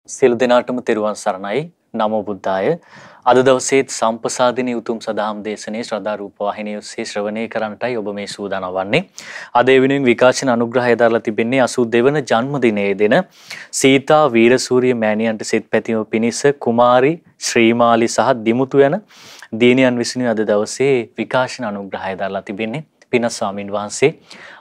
සියලු දෙනාටම තෙරුවන් සරණයි. නමෝ බුද්ධාය. අද දවසේ සම්පසාදිනී උතුම් සදහම් දේශනේ ශ්‍රද්ධා රූප වාහිනිය ඔස්සේ ශ්‍රවණය කරන්නටයි ඔබ මේ සූදානම් වන්නේ. අද ඒ වෙනුවෙන් විකාශන අනුග්‍රහය දරලා තිබෙන්නේ 82 වන ජන්මදිනයේ දෙන සීතා වීරසූරිය මෑණියන්ට සෙත් පැතීම පිණිස කුමාරි ශ්‍රීමාලි සහ දිමුතු යන දියණියන් විසිනුයි අද දවසේ විකාශන අනුග්‍රහය දරලා තිබෙන්නේ. පින ස්වාමින් වහන්සේ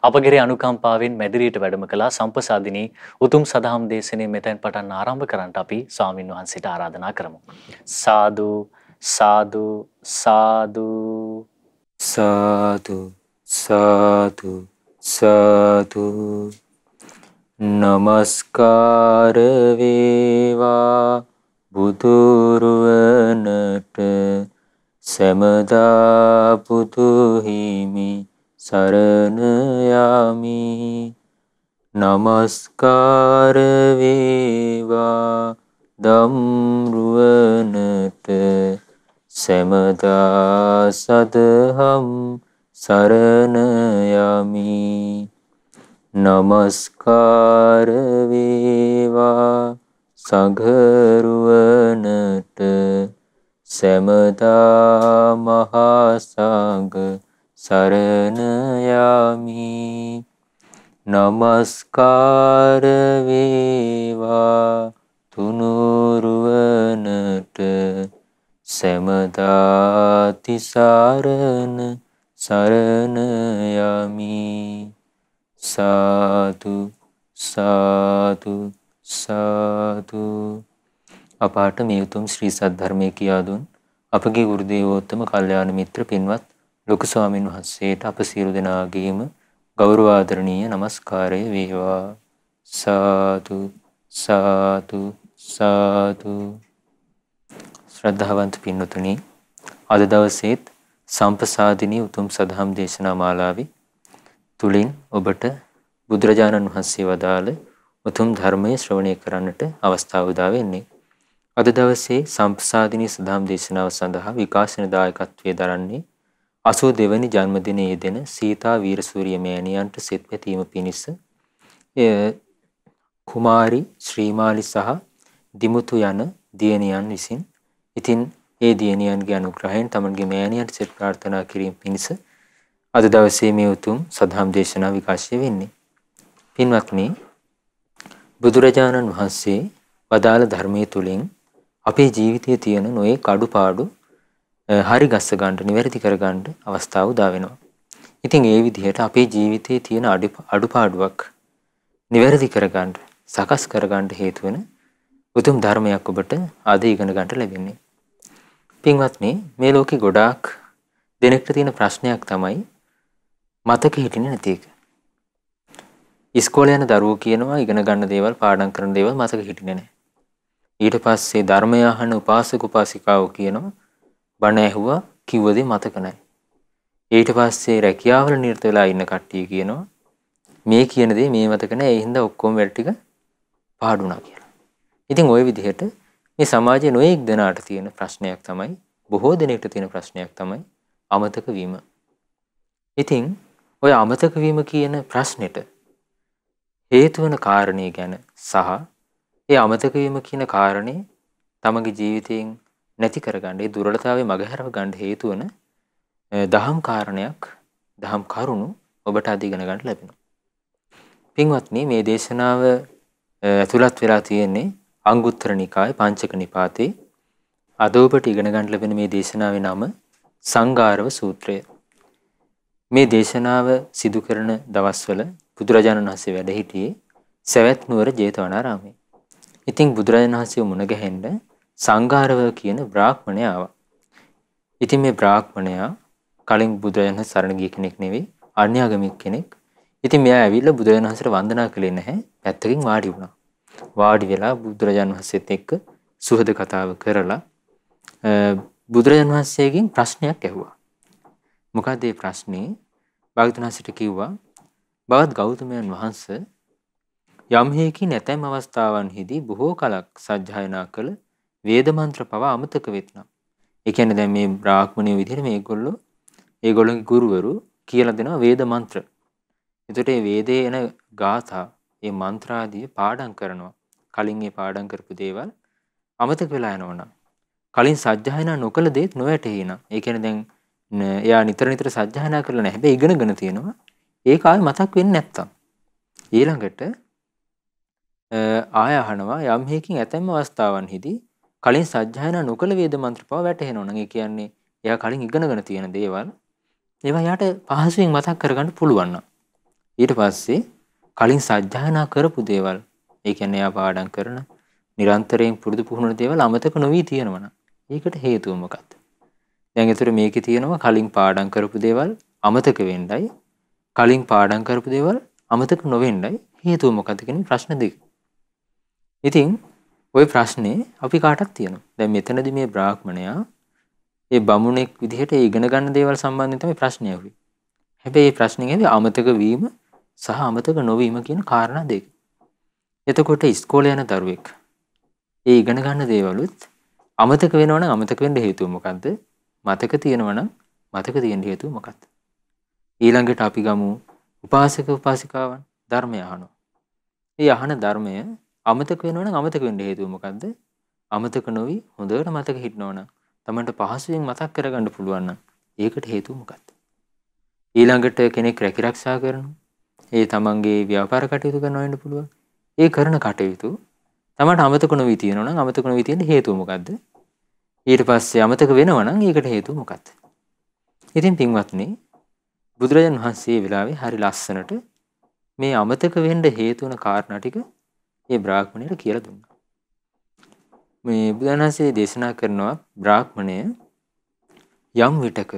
අපගේ අනුකම්පාවෙන් මැදිරියට වැඩම කළා. සම්පසාදිනී උතුම් සදහම් දේශනේ මෙතෙන් පටන් ආරම්භ කරන්නට අපි ස්වාමින් වහන්සේට ආරාධනා කරමු. සාදු සාදු සාදු සාදු සාදු සාදු නමස්කාර වේවා බුදුරුවනට සමදා බුදු හිමි සරණ යමි. නමස්කාර වේවා ධම්රුවනට සමදා සදහම් සරණ යමි. නමස්කාර වේවා සංඝරුවනට සමදා මහා සංඝ සරණ යමි. නමස්කාර වේවා තුනුරුවනට සමදා තිසරණ සරණ යමි. සාදු සාදු සාදු. අපාට මේ උතුම් ශ්‍රී සද්ධර්මයේ කියා දුන් අපගේ ගුරු දේවෝත්තම කල්යාණ මිත්‍ර පින්වත් ලොකු ස්වාමින් වහන්සේට අප සියලු දෙනාගේම ගෞරව ආදරණීය නමස්කාරය වේවා. සාදු සාදු සාදු. ශ්‍රද්ධාවන්ත පින්වතුනි, අද දවසේත් සම්පසාදිනී උතුම් සදහම් දේශනා මාලාවේ තුලින් ඔබට බුදුරජාණන් වහන්සේ වදාළ උතුම් ධර්මයේ ශ්‍රවණය කරන්නට අවස්ථාව උදා වෙන්නේ. අද දවසේ සම්පසාදිනී සදහම් දේශනාව සඳහා විකාශන දායකත්වයේ දරන්නේ 82 වෙනි ජන්මදිනයේ යෙදෙන සීතා වීරසූරිය මෑණියන්ට සෙත් පැතීම පිණිස කුමාරි ශ්‍රීමාලි සහ දිමුතු යන දියණියන් විසින්. ඉතින් ඒ දියණියන්ගේ අනුග්‍රහයෙන් තමන්ගේ මෑණියන්ට සෙත් ප්‍රාර්ථනා කිරීම පිණිස අද දවසේ මේ උතුම් සදහම් දේශනාව විකාශය වෙන්නේ. පින්වත්නි, බුදුරජාණන් වහන්සේ වදාළ ධර්මයේ තුලින් අපේ ජීවිතයේ තියෙන නොයෙක් අඩුපාඩු හරි ගස්ස ගන්න, නිවැරදි කර ගන්න අවස්ථාව උදා වෙනවා. ඉතින් ඒ විදිහට අපේ ජීවිතයේ තියෙන අඩුපාඩුවක් නිවැරදි කර ගන්න, සකස් කර ගන්න හේතු වෙන උතුම් ධර්මයක් ඔබට අද ඉගෙන ගන්නට ලැබෙන්නේ. පින්වත්නි, මේ ලෝකේ ගොඩාක් දෙනෙක්ට තියෙන ප්‍රශ්නයක් තමයි මතක හිටින්නේ නැති එක. ඉස්කෝලේ යන දරුවෝ කියනවා ඉගෙන ගන්න දේවල්, පාඩම් කරන දේවල් මතක හිටින්නේ නැහැ. ඊට පස්සේ ධර්මය අහන උපාසක උපාසිකාවෝ කියනවා බණ ඇහුවා කිව්ව දේ මතක නැහැ. ඊට පස්සේ රැකියාවල නිරත වෙලා ඉන්න කට්ටිය කියනවා මේ කියන දේ මේ මතක නැහැ, ඒ හින්දා ඔක්කොම වැඩ ටික පාඩුණා කියලා. ඉතින් ওই විදිහට මේ සමාජයේ නොයෙක් දෙනාට තියෙන ප්‍රශ්නයක් තමයි, බොහෝ දෙනෙක්ට තියෙන ප්‍රශ්නයක් තමයි අමතක වීම. ඉතින් ඔය අමතක වීම කියන ප්‍රශ්නෙට හේතු වෙන කාරණේ ගැන සහ ඒ අමතක වීම කියන කාරණේ තමගේ ජීවිතයෙන් නැති කරගන්න, ඒ දුර්වලතාවය මගහැරව ගන්න හේතු වෙන දහම් කාරණයක්, දහම් කරුණු ඔබට අද ඉගෙන ගන්න ලැබෙනවා. පින්වත්නි, මේ දේශනාව ඇතුළත් වෙලා තියෙන්නේ අංගුත්තර නිකායේ පංචක නිපාතේ. අද ඔබට ඉගෙන ගන්න ලැබෙන මේ දේශනාවේ නම සංඝාරව සූත්‍රය. මේ දේශනාව සිදු කරන දවස්වල බුදුරජාණන් වහන්සේ වැඩ සිටියේ සවැත් නුවර ජේතවනාරාමයේ. ඉතින් බුදුරජාණන් වහන්සේ මුණ ගැහෙන්න සංඝාරව කියන බ්‍රාහ්මණයා ආවා. ඉතින් මේ බ්‍රාහ්මණයා කලින් බුදුරජාණන් සරණ ගිය කෙනෙක් නෙවෙයි, අන්‍යාගමික කෙනෙක්. ඉතින් මෙයා ඇවිල්ලා බුදුරජාණන් වහන්සේට වන්දනා කළේ නැහැ. පැත්තකින් වාඩි වුණා. වාඩි වෙලා බුදුරජාණන් වහන්සේත් එක්ක සුහද කතාව කරලා බුදුරජාණන් වහන්සේගෙන් ප්‍රශ්නයක් ඇහුවා. මොකද මේ ප්‍රශ්නේ? භාග්‍යවතුන් වහන්සේට කිව්වා, "බවත් ගෞතමයන් වහන්සේ, යම් හේකින් නැතැම් අවස්ථාවන්හිදී බොහෝ කලක් සජ්ජායනා කළ වේද මන්ත්‍ර පවා අමතක වෙත්නම්." ඒ කියන්නේ දැන් මේ බ්‍රාහ්මණයෝ විදිහට මේගොල්ලෝගේ ගුරුවරු කියලා දෙනවා වේද මන්ත්‍ර. එතකොට මේ වේදේ එන ගාථා, මේ මන්ත්‍රාදී පාඩම් කරනවා. කලින් ඒ පාඩම් කරපු දේවල් අමතක වෙලා යනවා නම් කලින් සජ්ජායනා නොකළ දේත් නොවැටහි නම් ඒ කියන්නේ දැන් එයා නිතර නිතර සජ්ජායනා කරලා නැහැ. හැබැයි ඉගෙනගෙන තියෙනවා. ඒක ආයෙ මතක් වෙන්නේ නැත්තම් ඊළඟට ආය අහනවා යම් හේකින් ඇතැම් අවස්ථාවන්හිදී කලින් සජ්ජායනා නොකළ වේද මන්ත්‍ර පව වැටහෙනවා නම් ඒ කියන්නේ එයා කලින් ඉගෙනගෙන තියෙන දේවල් ඒවා යාට පහසුවෙන් මතක් කරගන්න පුළුවන් නම් ඊට පස්සේ කලින් සජ්ජායනා කරපු දේවල් ඒ කියන්නේ එයා පාඩම් කරන නිරන්තරයෙන් පුරුදු පුහුණු දේවල් අමතක නොවි තියෙනවා නම් ඒකට හේතුව මොකක්ද? දැන් ඒතර මේකේ තියෙනවා කලින් පාඩම් කරපු දේවල් අමතක වෙන්නයි කලින් පාඩම් කරපු දේවල් අමතක නොවෙන්නයි හේතුව මොකක්ද කියන ප්‍රශ්න දෙක. ඉතින් ওই ප්‍රශ්නේ අපි කාටත් තියෙනවා. දැන් මෙතනදී මේ බ්‍රාහ්මණයා ඒ බමුණෙක් විදිහට ඉගෙන ගන්න දේවල් සම්බන්ධයෙන් තමයි ප්‍රශ්නේ ඇහුවේ. හැබැයි මේ ප්‍රශ්නේ ඇහුවේ අමතක වීම සහ අමතක නොවීම කියන කාරණා දෙක. එතකොට ඉස්කෝලේ යන දරුවෙක් ඒ ඉගෙන ගන්න දේවලුත් අමතක වෙනවා නම් අමතක වෙන්න හේතුව මොකද්ද? මතක තියෙනවා නම් මතක තියෙන්න හේතුව මොකද්ද? ඊළඟට අපි ගමු උපාසක උපාසිකාවන් ධර්මය අහනවා. ඒ අහන ධර්මය අමතක වෙනවා නම් අමතක වෙන්න හේතුව මොකද්ද? අමතක නොවි හොඳට මතක හිටිනවා නම් තමන්ට පහසුවෙන් මතක් කරගන්න පුළුවන් නම් ඒකට හේතුව මොකක්ද? ඊළඟට කෙනෙක් රැකිරක්ෂා කරනවා. ඒ තමන්ගේ ව්‍යාපාර කටයුතු කරනවා වෙන්න පුළුවන්. ඒ කරන කටයුතු තමන්ට අමතක නොවි තියෙනවා නම් අමතක නොවි තියෙන හේතුව මොකද්ද? ඊට පස්සේ අමතක වෙනවා නම් ඒකට හේතුව මොකක්ද? ඉතින් පින්වත්නි බුදුරජාණන් වහන්සේ මේ වෙලාවේ හරි ලස්සනට මේ අමතක වෙන්න හේතු වෙන කාරණා ටික ඒ බ්‍රාහ්මණයට කියලා දුන්නා. මේ බුදුරජාණන්සේ දේශනා කරනවා බ්‍රාහ්මණය යම් විටක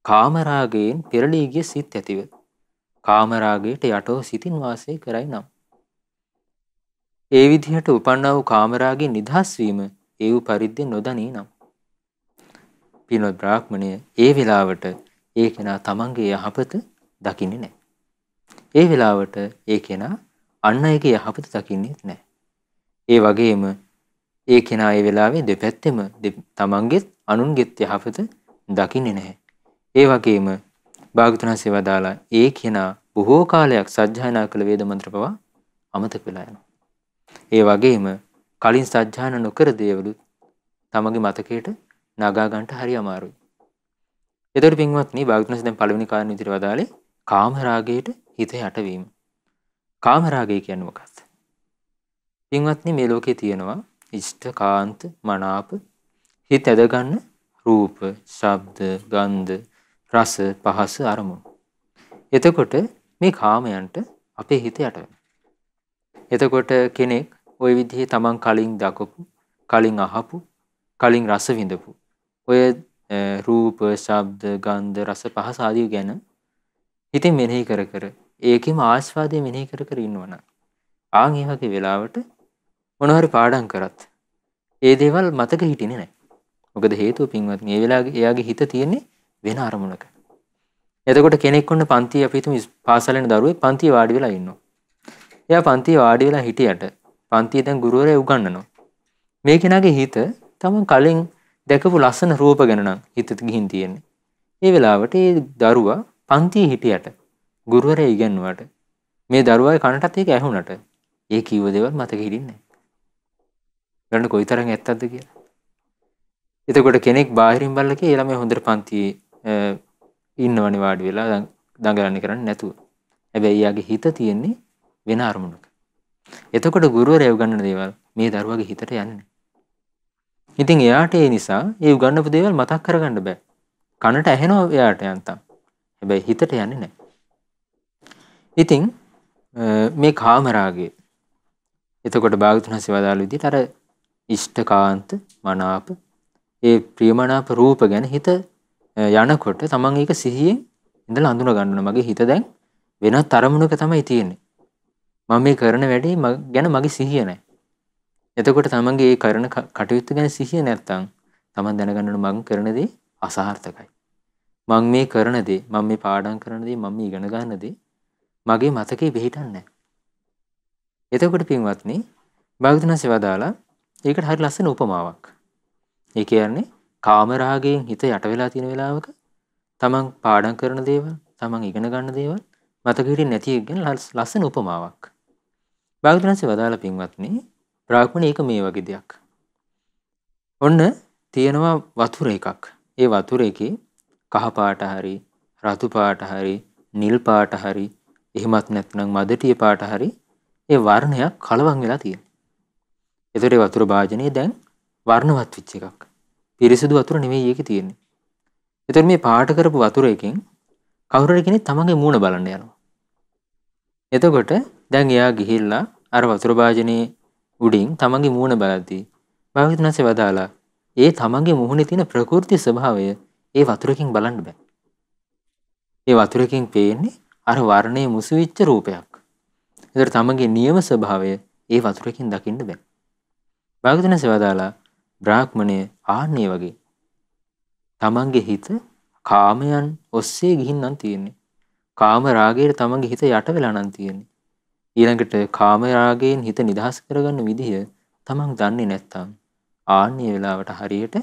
කාමරාගයෙන් පෙරළී ගිය සිත් ඇතිව කාමරාගයට යටව සිතින් වාසය කරයි නම් ඒ විදිහට උපන්නා වූ කාමරාගයෙන් නිදහස් වීම ඒ වූ පරිද්දෙන් නොදනී නම් පින්වත් බ්‍රාහ්මණය ඒ වෙලාවට ඒ කෙනා තමන්ගේ යහපත දකින්නේ නැහැ. ඒ වෙලාවට ඒ කෙනා අන් අයගේ යහපත දකින්නේ නැහැ. ඒ වගේම ඒ කෙනා ඒ වෙලාවේ දෙපැත්තෙම තමන්ගෙත් අනුන්ගෙත් යහපත දකින්නේ නැහැ. ඒ වගේම භාග්‍යවතුන් වහන්සේ වදාලා ඒ කෙනා බොහෝ කාලයක් සජ්ජායනා කළ වේද මන්ත්‍ර පවා අමතක වෙලා යනවා. ඒ වගේම කලින් සජ්ජායනා නොකර දේවලුත් තමගේ මතකයට නගා ගන්නට හරි අමාරුයි. ඒතර පින්වත්නි භාග්‍යවතුන් වහන්සේ දැන් පළවෙනි කාරණේ විදිහට වදාලේ කාම රාගයට හිත යටවීම. කාම රාගය කියන්නේ මොකක්ද? පින්වත්නි මේ ලෝකේ තියෙනවා ඉෂ්ඨ කාන්ත මනාප හිත ඇද ගන්න රූප, ශබ්ද, ගන්ධ, රස, පහස අරමුණු. එතකොට මේ කාමයන්ට අපේ හිත යට වෙනවා. එතකොට කෙනෙක් ওই විදිහේ තමන් කලින් දකපු, කලින් අහපු, කලින් රස විඳපු ඔය රූප, ශබ්ද, ගන්ධ, රස, පහස ආදී ගැන හිතින් මෙනෙහි කර කර ඒකෙම ආස්වාදයේ මෙනෙහි කර කර ඉන්නවනම් ආන් ඒ වගේ වෙලාවට මොනවාරි පාඩම් කරත් ඒ දේවල් මතක හිටින්නේ නැහැ. මොකද හේතුව පින්වත්නි මේ වෙලාවේ එයාගේ හිත තියෙන්නේ වෙන අරමුණක. එතකොට කෙනෙක් වුණ පන්තියේ අපි හිතමු පාසල් යන දරුවෙක් පන්තියේ වාඩි වෙලා ඉන්නවා. එයා පන්තියේ වාඩි වෙලා හිටියට පන්තියේ දැන් ගුරුවරයා උගන්වනවා. මේ කෙනාගේ හිත තමන් කලින් දැකපු ලස්සන රූප ගැන නම් හිතට ගිහින් තියෙන්නේ. ඒ වෙලාවට ඒ දරුවා පන්තියේ හිටියට ගුරුවරයා ඉගෙනුවාට මේ දරුවාගේ කනටත් ඒක ඇහුණට ඒ කිව්ව දේවල් මතක හිටින්නේ නැහැ. බලන්න කොයිතරම් ඇත්තක්ද කියලා. එතකොට කෙනෙක් බාහිරින් බලලා කිය ළමයි හොඳට පන්තියේ ඉන්නවනේ වාඩි වෙලා දඟලන්නේ කරන්නේ නැතුව. හැබැයි යාගේ හිත තියෙන්නේ වෙන අරමුණක. එතකොට ගුරුවරයා උගන්වන දේවල් මේ දරුවාගේ හිතට යන්නේ නැහැ. ඉතින් එයාට ඒ නිසා ඒ උගන්වපු දේවල් මතක් කරගන්න බෑ. කනට ඇහෙනවා එයාට යන්තම්. හැබැයි හිතට යන්නේ නැහැ. ඉතින් මේ කාමරාගය එතකොට භාග්‍යවතුන් වහන්සේ වදාළ විදිහට අර ඉෂ්ඨකාන්ත මනාප ඒ ප්‍රියමනාප රූප ගැන හිත යනකොට තමන් ඒක සිහියෙන් ඉඳලා අඳුන ගන්නවා. මගේ හිත දැන් වෙනත් අරමුණක තමයි තියෙන්නේ. මම මේ කරන වැඩේ ගැන මගේ සිහිය නැහැ. එතකොට තමන්ගේ ඒ කරන කටයුත්ත ගැන සිහිය නැත්තම් තමන් දැනගන්න මම කරන දේ අසාර්ථකයි. මම මේ කරන දේ, මම මේ පාඩම් කරන දේ, මම මේ ඉගෙන ගන්න දේ මගේ මතකේ පිහිටන්නේ නැහැ. එතකොට පින්වත්නි භාග්‍යවතුන් වහන්සේ වදාලා ඒකට හරි ලස්සන උපමාවක්. ඒ කියන්නේ කාමරාගයෙන් හිත යට වෙලා තියෙන වෙලාවක තමන් පාඩම් කරන දේවල්, තමන් ඉගෙන ගන්න දේවල් මතක හිටින්නේ නැති එක ගැන ලස්සන උපමාවක්. භාග්‍යවතුන් වහන්සේ වදාලා පින්වත්නි බ්‍රාහ්මණ ඒක මේ වගේ දෙයක්. ඔන්න තියෙනවා වතුර එකක්. ඒ වතුර එකේ කහ පාට හරි රතු පාට හරි නිල් පාට හරි එහෙමත් නැත්නම් මදටිය පාට හරි ඒ වර්ණයක් කලවම් වෙලා තියෙනවා. ඒතර ඒ වතුර භාජනයේ දැන් වර්ණවත් වෙච්ච එකක්. පිරිසිදු වතුර නෙවෙයි ඒකේ තියෙන්නේ. ඒතර මේ පාට කරපු වතුර එකෙන් කවුරු හරි කෙනෙක් තමන්ගේ මූණ බලන්න යනවා. එතකොට දැන් එයා ගිහිල්ලා අර වතුර භාජනයේ උඩින් තමන්ගේ මූණ බලද්දී භාග්‍යවතුන් වහන්සේ වදාලා ඒ තමන්ගේ මුහුණේ තියෙන ප්‍රකෘති ස්වභාවය ඒ වතුරකින් බලන්න බෑ. ඒ වතුරකින් පේන්නේ අර වර්ණයේ මුසු වෙච්ච රූපයක්. ඒතර තමන්ගේ නියම ස්වභාවය ඒ වතුරකින් දකින්න බෑ. භාග්‍යවතුන් වහන්සේ වදාලා බ්‍රාහ්මණය ආන්නේ වගේ තමන්ගේ හිත කාමයන් ඔස්සේ ගිහින් නම් තියෙන්නේ. කාම රාගයට තමන්ගේ හිත යට වෙලා නම් තියෙන්නේ. ඊළඟට කාම රාගයෙන් හිත නිදහස් කරගන්න විදිය තමන් දන්නේ නැත්තම් ආන්නේ වෙලාවට හරියට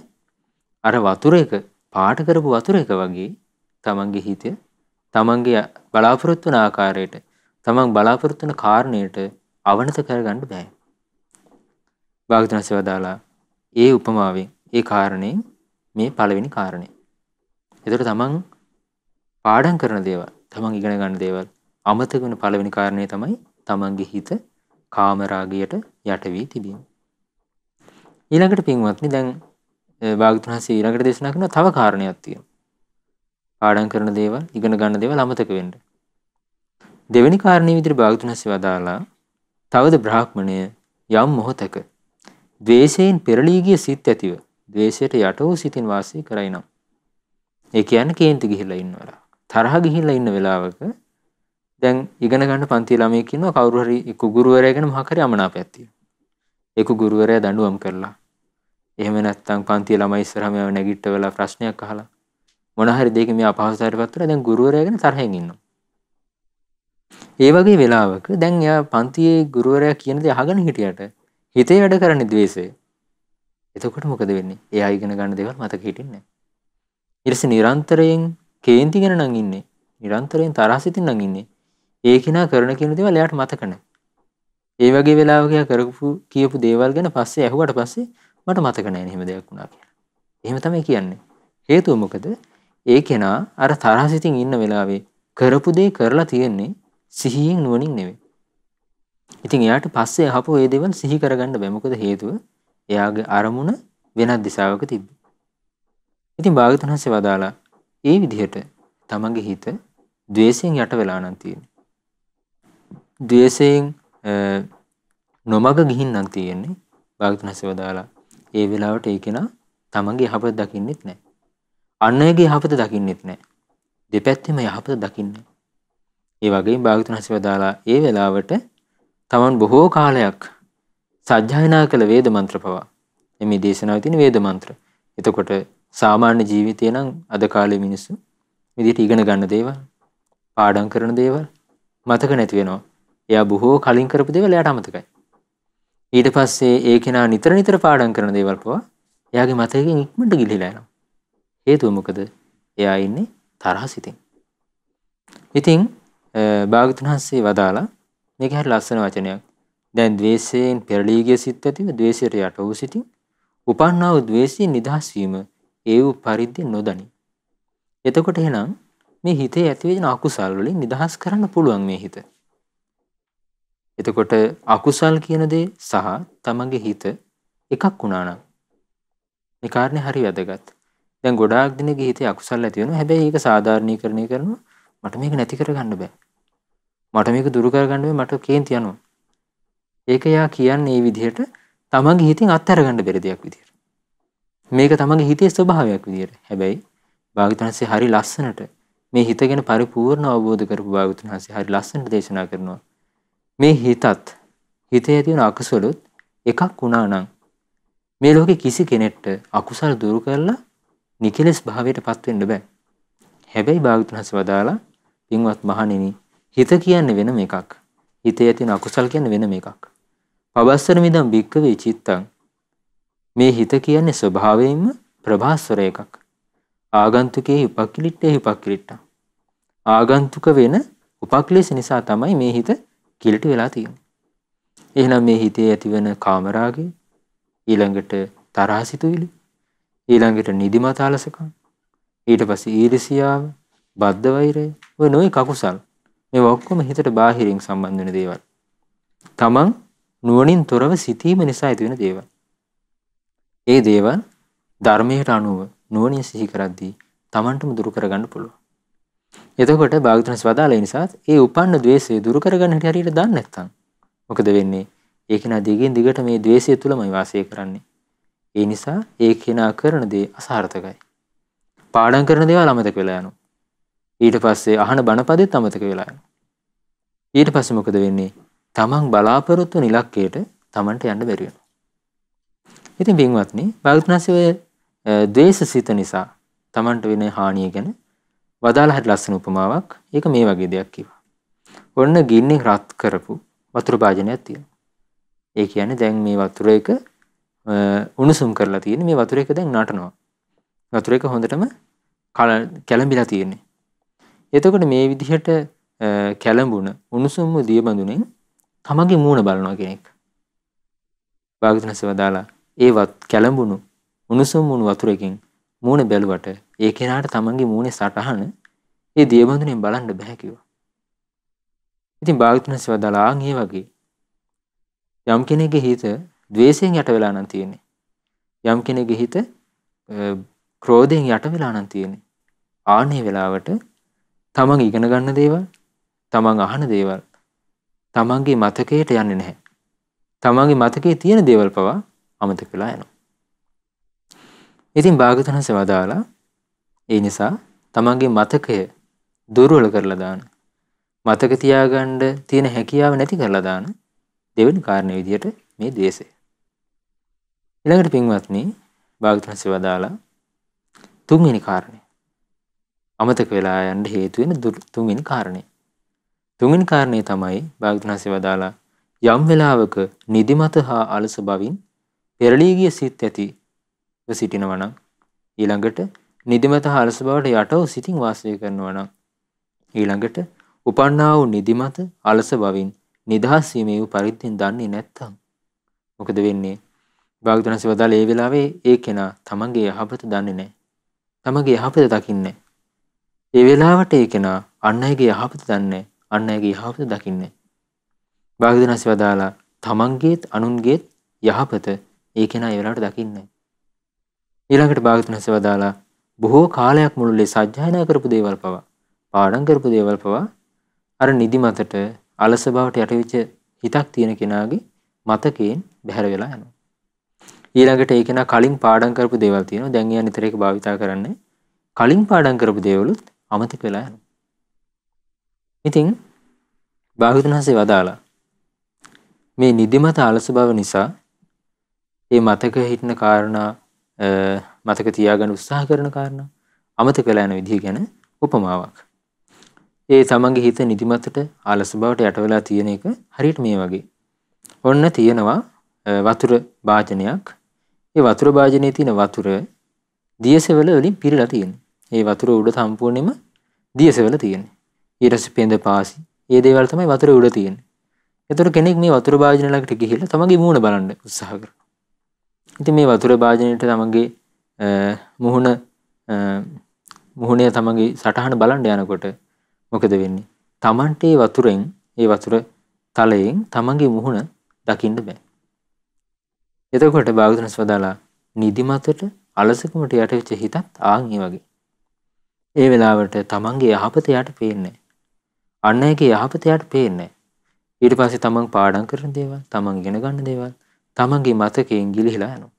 අර වතුර එක පාට කරපු වතුර එක වගේ තමන්ගේ හිත තමන්ගේ බලාපොරොත්තු වන ආකාරයට තමන් බලාපොරොත්තු වන කාරණයට අවනත කරගන්න බෑ. භාග්‍යවතුන් වහන්සේ වදාලා ඒ උපමාවෙන් ඒ කාරණේ මේ පළවෙනි කාරණේ. ඒතර තමන් පාඩම් කරන දේවල් තමන් ඉගෙන ගන්න දේවල් අමතක වෙන පළවෙනි කාරණේ තමයි තමන්ගේ හිත කාම රාගයට යට වී තිබීම. ඊළඟට පින්වත්නි දැන් භාග්‍යවතුන් වහන්සේ ඊළඟට දේශනා කරන තව කාරණයක් තියෙනවා. පාඩම් කරන දේවල් ඉගෙන ගන්න දේවල් අමතක වෙන්න. දෙවෙනි කාරණේ විදිහට භාග්‍යවතුන් වහන්සේ වදාලා තවද බ්‍රාහ්මණය යම් මොහතක ද්වේෂයෙන් පෙරළී ගිය සිත් ඇතිව ද්වේෂයට යට වූ සිතින් වාසය කරයි නම් ඒ කියන්නේ කේන්ති ගිහිල්ලා ඉන්න වෙලාව. තරහ ගිහිල්ලා ඉන්න වෙලාවක දැන් ඉගෙන ගන්න පන්ති ළමයෙක් ඉන්නවා කවුරු හරි එක්ක ගුරුවරයා ගැන මොකක් හරි අමනාපයක් තියෙනවා. ඒක ගුරුවරයා දඬුවම් කරලා. එහෙම නැත්නම් පන්ති ළමයි ඉස්සරහම නැගිට්ටවලා ප්‍රශ්නයක් අහලා මොන හරි දෙයක මේ අපහසුතාවයටපත් වෙලා දැන් ගුරුවරයා ගැන තරහෙන් ඉන්නවා. ඒ වගේ වෙලාවක දැන් එයා පන්තියේ ගුරුවරයා කියන දේ අහගෙන හිටියට හිතේ වැඩ කරන්නේ ද්වේෂය. එතකොට මොකද වෙන්නේ? එයා ඉගෙන ගන්න දේවල් මතක හිටින්නේ නැහැ. ඊට පස්සේ නිරන්තරයෙන් කේන්ති ගැන නම් ඉන්නේ. නිරන්තරයෙන් තරහසිතින් නම් ඉන්නේ. ඒ කෙනා කරන කියන දේවල් එයාට මතක නැහැ. ඒ වගේ වෙලාවක එයා කරපු කියපු දේවල් ගැන පස්සේ ඇහුවට පස්සේ මට මතක නැහැ නේ එහෙම දෙයක් වුණා කියලා. එහෙම තමයි කියන්නේ. හේතුව මොකද? ඒ කෙනා අර තරහසිතින් ඉන්න වෙලාවේ කරපු දේ කරලා තියෙන්නේ සිහියෙන් නුවණින් නෙවෙයි. ඉතින් එයාට පස්සේ අහපු ඒ දේවල් සිහි කරගන්න බෑ. මොකද හේතුව එයාගේ අරමුණ වෙනත් දිශාවක තිබ්බේ. ඉතින් භාග්‍යවතුන් වහන්සේ වදාලා ඒ විදිහට තමන්ගේ හිත ද්වේෂයෙන් යට වෙලා නම් තියෙන්නේ. ද්වේෂයෙන් නොමග ගිහින් නම් තියෙන්නේ. භාග්‍යවතුන් වහන්සේ වදාලා ඒ වෙලාවට ඒ කෙනා තමන්ගේ යහපත දකින්නෙත් නැහැ. අන් අයගේ යහපත දකින්නෙත් නැහැ. දෙපැත්තෙම යහපත දකින්නේ. ඒ වගේම භාග්‍යවතුන් වහන්සේ වදාලා ඒ වෙලාවට තමන් බොහෝ කාලයක් සජ්ජායනා කළ වේද මන්ත්‍ර පවා මේ දේශනාවේ තියෙන වේද මන්ත්‍ර. එතකොට සාමාන්‍ය ජීවිතේ නම් අද කාලේ මිනිස්සු විදිහට ඉගෙන ගන්න දේවල්, පාඩම් කරන දේවල් මතක නැති වෙනවා. එයා බොහෝ කලින් කරපු දේවල් එයාට අමතකයි. ඊට පස්සේ ඒ කෙනා නිතර නිතර පාඩම් කරන දේවල් පවා එයාගේ මතකයෙන් ඉක්මනට ගිලිහිලා යනවා. හේතුව මොකද? එයා ඉන්නේ තරහ සිතින්. ඉතින් භාග්‍යවතුන් වහන්සේ වදාලා මේක හරි ලස්සන වචනයක්. දැන් ද්වේෂයෙන් පෙරළී ගිය සිත් ඇතිව ද්වේෂයට යට වූ සිතින් උපන්නා වූ ද්වේෂයෙන් නිදහස් වීම ඒ වූ පරිද්දෙන් නොදනි. එතකොට එහෙනම් මේ හිතේ ඇති වෙන අකුසල් වලින් නිදහස් කරන්න පුළුවන් මේ හිත. එතකොට අකුසල් කියන දේ සහ තමන්ගේ හිත එකක් වුණා නම් මේ කාරණේ හරි වැදගත්. දැන් ගොඩාක් දිනගේ හිතේ අකුසල් ඇති වෙනවා. හැබැයි ඒක සාධාරණීකරණය කරනවා. මට මේක නැති කරගන්න බෑ. මට මේක දුරු කරගන්න බෑ. මට කේන්ති යනවා. ඒක යා කියන්නේ මේ විදිහට තමන්ගේ හිතින් අත්හැර ගන්න බැරි දෙයක් විදිහට. මේක තමන්ගේ හිතේ ස්වභාවයක් විදිහට. හැබැයි භාග්‍යවතුන් වහන්සේ හරි ලස්සනට මේ හිත ගැන පරිපූර්ණ අවබෝධ කරපු භාග්‍යවතුන් වහන්සේ හරි ලස්සනට දේශනා කරනවා. මේ හිතත් හිතේ ඇති වෙන අකුසලොත් එකක් වුණා නම් මේ ලෝකේ කිසි කෙනෙක්ට අකුසල දුරු කරලා නිකලස් භාවයටපත් වෙන්න බෑ. හැබැයි භාග්‍යවතුන් වහන්සේ වදාලා පින්වත් මහණෙනි හිත කියන්නේ වෙනම එකක්. හිතේ ඇති වෙන අකුසල් කියන්නේ වෙනම එකක්. පබස්සර මිදම් භික්කවේ චිත්තං මේ හිත කියන්නේ ස්වභාවයෙන්ම ප්‍රභාස්වර එකක්. ආගන්තුකේ උපක්ඛලිට්ඨේ උපක්ඛලිට්ඨ. ආගන්තුක වෙන උපක්ලේශ නිසා තමයි මේ හිත කිලිට වෙලා තියෙන්නේ. එහෙනම් මේ හිතේ ඇතිවන කාමරාගය, ඊළඟට තරහසිතුවිලි, ඊළඟට නිදිමත අලසකම්, ඊට පස්සේ ඊර්ෂියාව, බද්ධ වෛරය, ඔය නොයි කකුසල් මේවා ඔක්කොම හිතට බාහිරින් සම්බන්ධ වෙන දේවල්. තමන් නුවණින් තොරව සිතීම නිසා ඇති වෙන දේවල්. ඒ දේවල් ධර්මයට අනුව නුවණින් සිහි කරද්දී තමන්ටම දුරු කරගන්න පුළුවන්. එතකොට භාගතුන් වදාළ නිසා ඒ උපන්න द्वේෂය දුරු කරගන්න හැටි හරියට දන්නේ නැත්නම් මොකද වෙන්නේ? ඒ කෙනා දිගින් දිගට මේ द्वේෂය තුලමයි වාසය කරන්නේ. ඒ නිසා ඒ කෙනා කරන දේ අසාර්ථකයි. පාඩම් කරන දේවල් අමතක වෙලා යනවා. ඊට පස්සේ අහන බණපදෙත් අමතක වෙලා යනවා. ඊට පස්සේ මොකද වෙන්නේ? තමන් බලාපොරොත්තු වෙන ඉලක්කයට තමන්ට යන්න බැරි වෙනවා. ඉතින් පින්වත්නි, භාගතුන්සේ ද්වේෂසිත නිසා තමන්ට වෙන හානිය ගැන වදාළ හැටි ලස්සන උපමාවක්. ඒක මේ වගේ දෙයක් කිව්වා. ඔන්න ගින්නේ රත් කරපු වතුර භාජනයක් තියෙනවා. ඒ කියන්නේ දැන් මේ වතුර එක උණුසුම් කරලා තියෙන්නේ. මේ වතුර එක දැන් නටනවා. වතුර එක හොඳටම කැළඹිලා තියෙන්නේ. එතකොට මේ විදිහට කැළඹුණ උණුසුම් දියබඳුනෙන් තමන්ගේ මූණ බලනවා කෙනෙක්. භාගතුන්සේ වදාලා ඒ කැළඹුණු උණුසුම් වුණු වතුරකින් මූණ බැලුවට ඒ කෙනාට තමන්ගේ මූණේ සටහන ඒ දියබඳුනෙන් බලන්න බෑ කිව්වා. ඉතින් භාගතුන්සේ වදාලා ආන් ඒ වගේ යම් කෙනෙකුගේ හිත ද්වේෂයෙන් යට වෙලා නම් තියෙන්නේ. යම් කෙනෙකුගේ හිත ක්‍රෝධයෙන් යට වෙලා නම් තියෙන්නේ. ආන්නේ වෙලාවට තමන් ඉගෙන ගන්න දේවල්, තමන් අහන දේවල් තමන්ගේ මතකයට යන්නේ නැහැ. තමන්ගේ මතකයේ තියෙන දේවල් පවා අමතක වෙලා යනවා. ඉතින් භාගතුන්සේ වදාලා ඒ නිසා තමන්ගේ මතකය දුර්වල කරලා දාන, මතක තියාගන්න තියෙන හැකියාව නැති කරලා දාන දෙවෙනි කාරණේ විදිහට මේ ද්වේෂය. ඊළඟට පින්වත්නි, භාගතුන්සේ වදාලා තුන්වෙනි කාරණේ අමතක වෙලා යන්න හේතු වෙන තුන්වෙනි කාරණේ. තුන්වෙනි කාරණේ තමයි භාගතුන්සේ වදාලා යම් වෙලාවක නිදිමත හා අලස බවින් පෙරළී ගිය සිත් ඇතිව සිටිනවා නම්, ඊළඟට නිදිමත හා අලස බවට යටව සිතින් වාසය කරනවා නම්, ඊළඟට උපන්නා වූ නිදිමත අලස බවින් නිදහස් වීමේ වූ පරිද්දෙන් දන්නේ නැත්නම් මොකද වෙන්නේ? භාගතුන්සේ වදාළ ඒ වෙලාවේ ඒ කෙනා තමන්ගේ යහපත දන්නේ නැහැ. තමන්ගේ යහපත දකින්නේ නැහැ. ඒ වෙලාවට ඒ කෙනා අන් අයගේ යහපත දන්නේ, අන් අයගේ යහපත දකින්නේ. භාගතුන්සේ වදාලා තමන්ගේත් අනුන්ගේත් යහපත ඒ කෙනා ඒ වෙලාවට දකින්නේ. ඊළඟට භාගතුන්සේ වදාලා බොහෝ කාලයක් මුළුල්ලේ සජ්ජායනා කරපු දේවල් පවා, පාඩම් කරපු දේවල් පවා අර නිදිමතට අලස බවට යටවෙච්ච හිතක් තියෙන කෙනාගේ මතකයෙන් බැහැර වෙලා යනවා. ඊළඟට ඒ කෙනා කලින් පාඩම් කරපු දේවල් තියෙනවා. දැන් එයා නිතර ඒක භාවිතා කරන්නේ. කලින් පාඩම් කරපු දේවලුත් අමතක වෙලා යනවා. ඉතින් භාගතුන්සේ වදාලා මේ නිදිමත අලස බව නිසා ඒ මතක හිටින කාරණා, මතක තියාගන්න උත්සාහ කරන කාරණා අමතක වෙලා යන විදිහ ගැන උපමාවක්. ඒ තමන්ගේ හිත නිදිමතට අලස බවට යට වෙලා තියෙන එක හරියට මේ වගේ. ඔන්න තියෙනවා වතුර භාජනයක්. ඒ වතුර භාජනයේ තියෙන වතුර දියසෙවල වලින් පිරීලා තියෙනවා. ඒ වතුර උඩ සම්පූර්ණයෙන්ම දියසෙවල තියෙනවා. ඊට පස්සේ පෙඳ පාසි, ඒ දේවල් තමයි වතුර උඩ තියෙන්නේ. ඒතර කෙනෙක් මේ වතුර භාජන ළඟට ගිහිල්ලා තමන්ගේ මූණ බලන්න උත්සාහ කරනවා. ඉතින් මේ වතුර භාජනයට තමන්ගේ මුහුණේ තමන්ගේ සටහන බලන්න යනකොට මොකද වෙන්නේ? තමන්ට ඒ වතුරෙන්, ඒ වතුර තලයෙන් තමන්ගේ මුහුණ දකින්න බෑ. එතකොට භාගතුන්සේ වදාලා නිදිමතට අලසකමට යට වෙච්ච හිතත් ආන් ඒ වගේ. ඒ වෙලාවට තමන්ගේ යහපත යට පේන්නේ නැහැ. අන් අයගේ යහපත යට පේන්නේ නැහැ. ඊට පස්සේ තමන් පාඩම් කරන දේවල්, තමන් ඉගෙන ගන්න දේවල් තමන්ගේ මතකයෙන් ගිලිහිලා යනවා.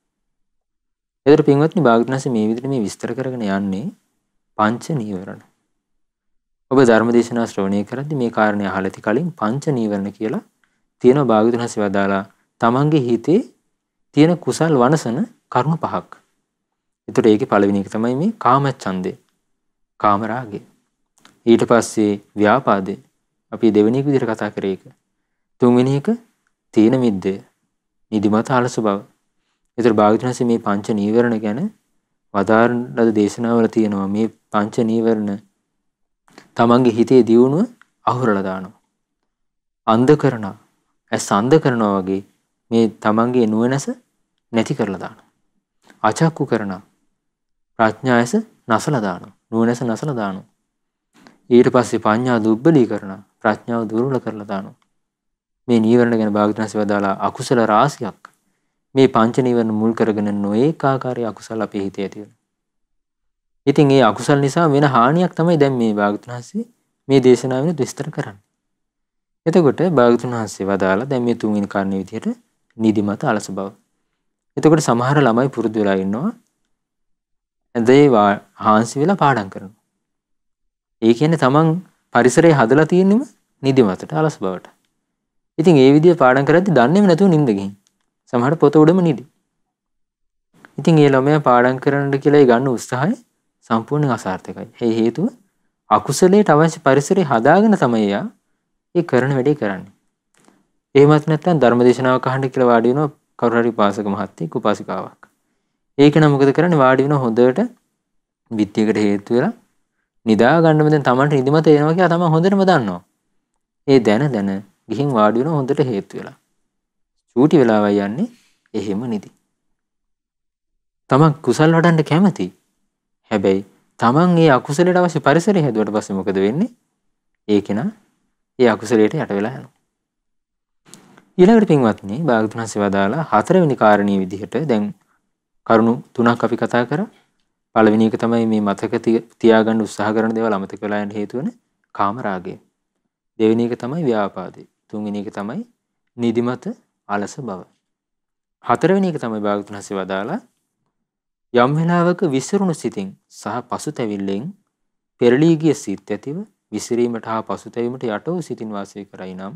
ඒතර පින්වත්නි, භාගතුන්සේ මේ විදිහට මේ විස්තර කරගෙන යන්නේ පංච නීවරණ. ඔබ ධර්මදේශනා ශ්‍රවණය කරද්දී මේ කාරණේ අහලා ඇති කලින් පංච නීවරණ කියලා තියෙනවා. භාගතුන්සේ වදාලා තමන්ගේ හිතේ තියෙන කුසල් වනසන කරුණු පහක්. ඒතර ඒකේ පළවෙනි එක තමයි මේ කාමච්ඡන්දේ, කාමරාගය. ඊට පස්සේ ව්‍යාපාදේ, අපි දෙවෙනි එක විදිහට කතා කරේ ඒක. තුන්වෙනි එක තීන මිද්දේ, නිදිමත අලස බව. ඒතර භාගතුන්සේ මේ පංච නීවරණ ගැන වදාරන ලද දේශනාවල තියෙනවා මේ පංච නීවරණ තමන්ගේ හිතේ දියුණුව අහුරලා දානවා, අන්ධ කරනවා, ඇස් අන්ධ කරනවා වගේ මේ තමන්ගේ නුවණැස නැති කරලා දානවා. අචක්කු කරනවා. ප්‍රඥා ඇස නසලා දානවා. නුවණැස නසලා දානවා. ඊට පස්සේ පඤ්ඤා දුබ්බලී කරනවා. ප්‍රඥාව දුර්වල කරලා දානවා. මේ නීවරණ ගැන භාග්‍යවතුන් වහන්සේ වදාලා අකුසල රාශියක් මේ පංච නීවරණ මුල් කරගෙන නොඒක ආකාරයේ අකුසල අපේ හිතේ ඇති වෙනවා. ඉතින් මේ අකුසල නිසා වෙන හානියක් තමයි දැන් මේ භාග්‍යවතුන් වහන්සේ මේ දේශනාවෙන් විස්තර කරන්නේ. එතකොට භාග්‍යවතුන් වහන්සේ වදාලා දැන් මේ තුන්වෙනි කාරණේ විදිහට නිදිමත අලස බව. එතකොට සමහර ළමයි පුරුදු වෙලා ඉන්නවා ඇඳේ හාන්සි වෙලා පාඩම් කරනවා. ඒ කියන්නේ තමන් පරිසරය හදලා තියෙන්නම නිදිමතට අලස බවට. ඉතින් ඒ විදිහ පාඩම් කරද්දි දන්නේම නැතුව නිින්ද ගිහින්. සමහර පොත උඩම නිදි. ඉතින් ඒ ළමයා පාඩම් කරන්න කියලා ගන්න උත්සාහය සම්පූර්ණයෙන් අසාර්ථකයි. ඒ හේතුව අකුසලයට අවශ්‍ය පරිසරය හදාගෙන තමයි යා ඒ කරන වැඩේ කරන්නේ. එහෙමත් නැත්නම් ධර්මදේශනාවක් අහන්න කියලා වාඩි වෙනවා කවුරු හරි උපාසක මහත්තයෙක් උපාසිකාවක්. ඒක නම් මොකද කරන්නේ වාඩි වෙනවා හොඳට විත්තියකට හේතු වෙලා නිදා ගන්නම දැන් Tamanට නිදිමත එනවා කියලා තමන් හොඳටම දන්නවා. ඒ දැන ගිහින් වාඩි වෙනවා හොඳට හේතු වෙලා. චූටි වෙලාවයි යන්නේ එහෙම නිදි. තමන් කුසල් වඩන්න කැමති. හැබැයි තමන් මේ අකුසලයට අවශ්‍ය පරිසරය හැදුවට පස්සේ මොකද වෙන්නේ? ඒ කෙනා ඒ අකුසලයට යට වෙලා යනවා. ඊළඟට පින්වත්නි භාග්‍යවතුන් වහන්සේ වදාලා හතරවෙනි කාරණේ විදිහට දැන් කරුණු තුනක් අපි කතා කරා. පළවෙනි එක තමයි මේ මතක තියාගන්න උත්සාහ කරන දේවල් අමතක වෙලා යන හේතු වෙන කාම රාගය. දෙවෙනි එක තමයි ව්‍යාපාදේ. තුන්වෙනි එක තමයි නිදිමත අලස බව. හතරවෙනි එක තමයි භාග්‍යවතුන් වහන්සේ වදාලා යම් වෙලාවක විසිරුණු සිතින් සහ පසුතැවිල්ලෙන් පෙරලී ගිය සිත් ඇතිව විසිරීමට හා පසුතැවීමට යට වූ සිතින් වාසය කරයි නම්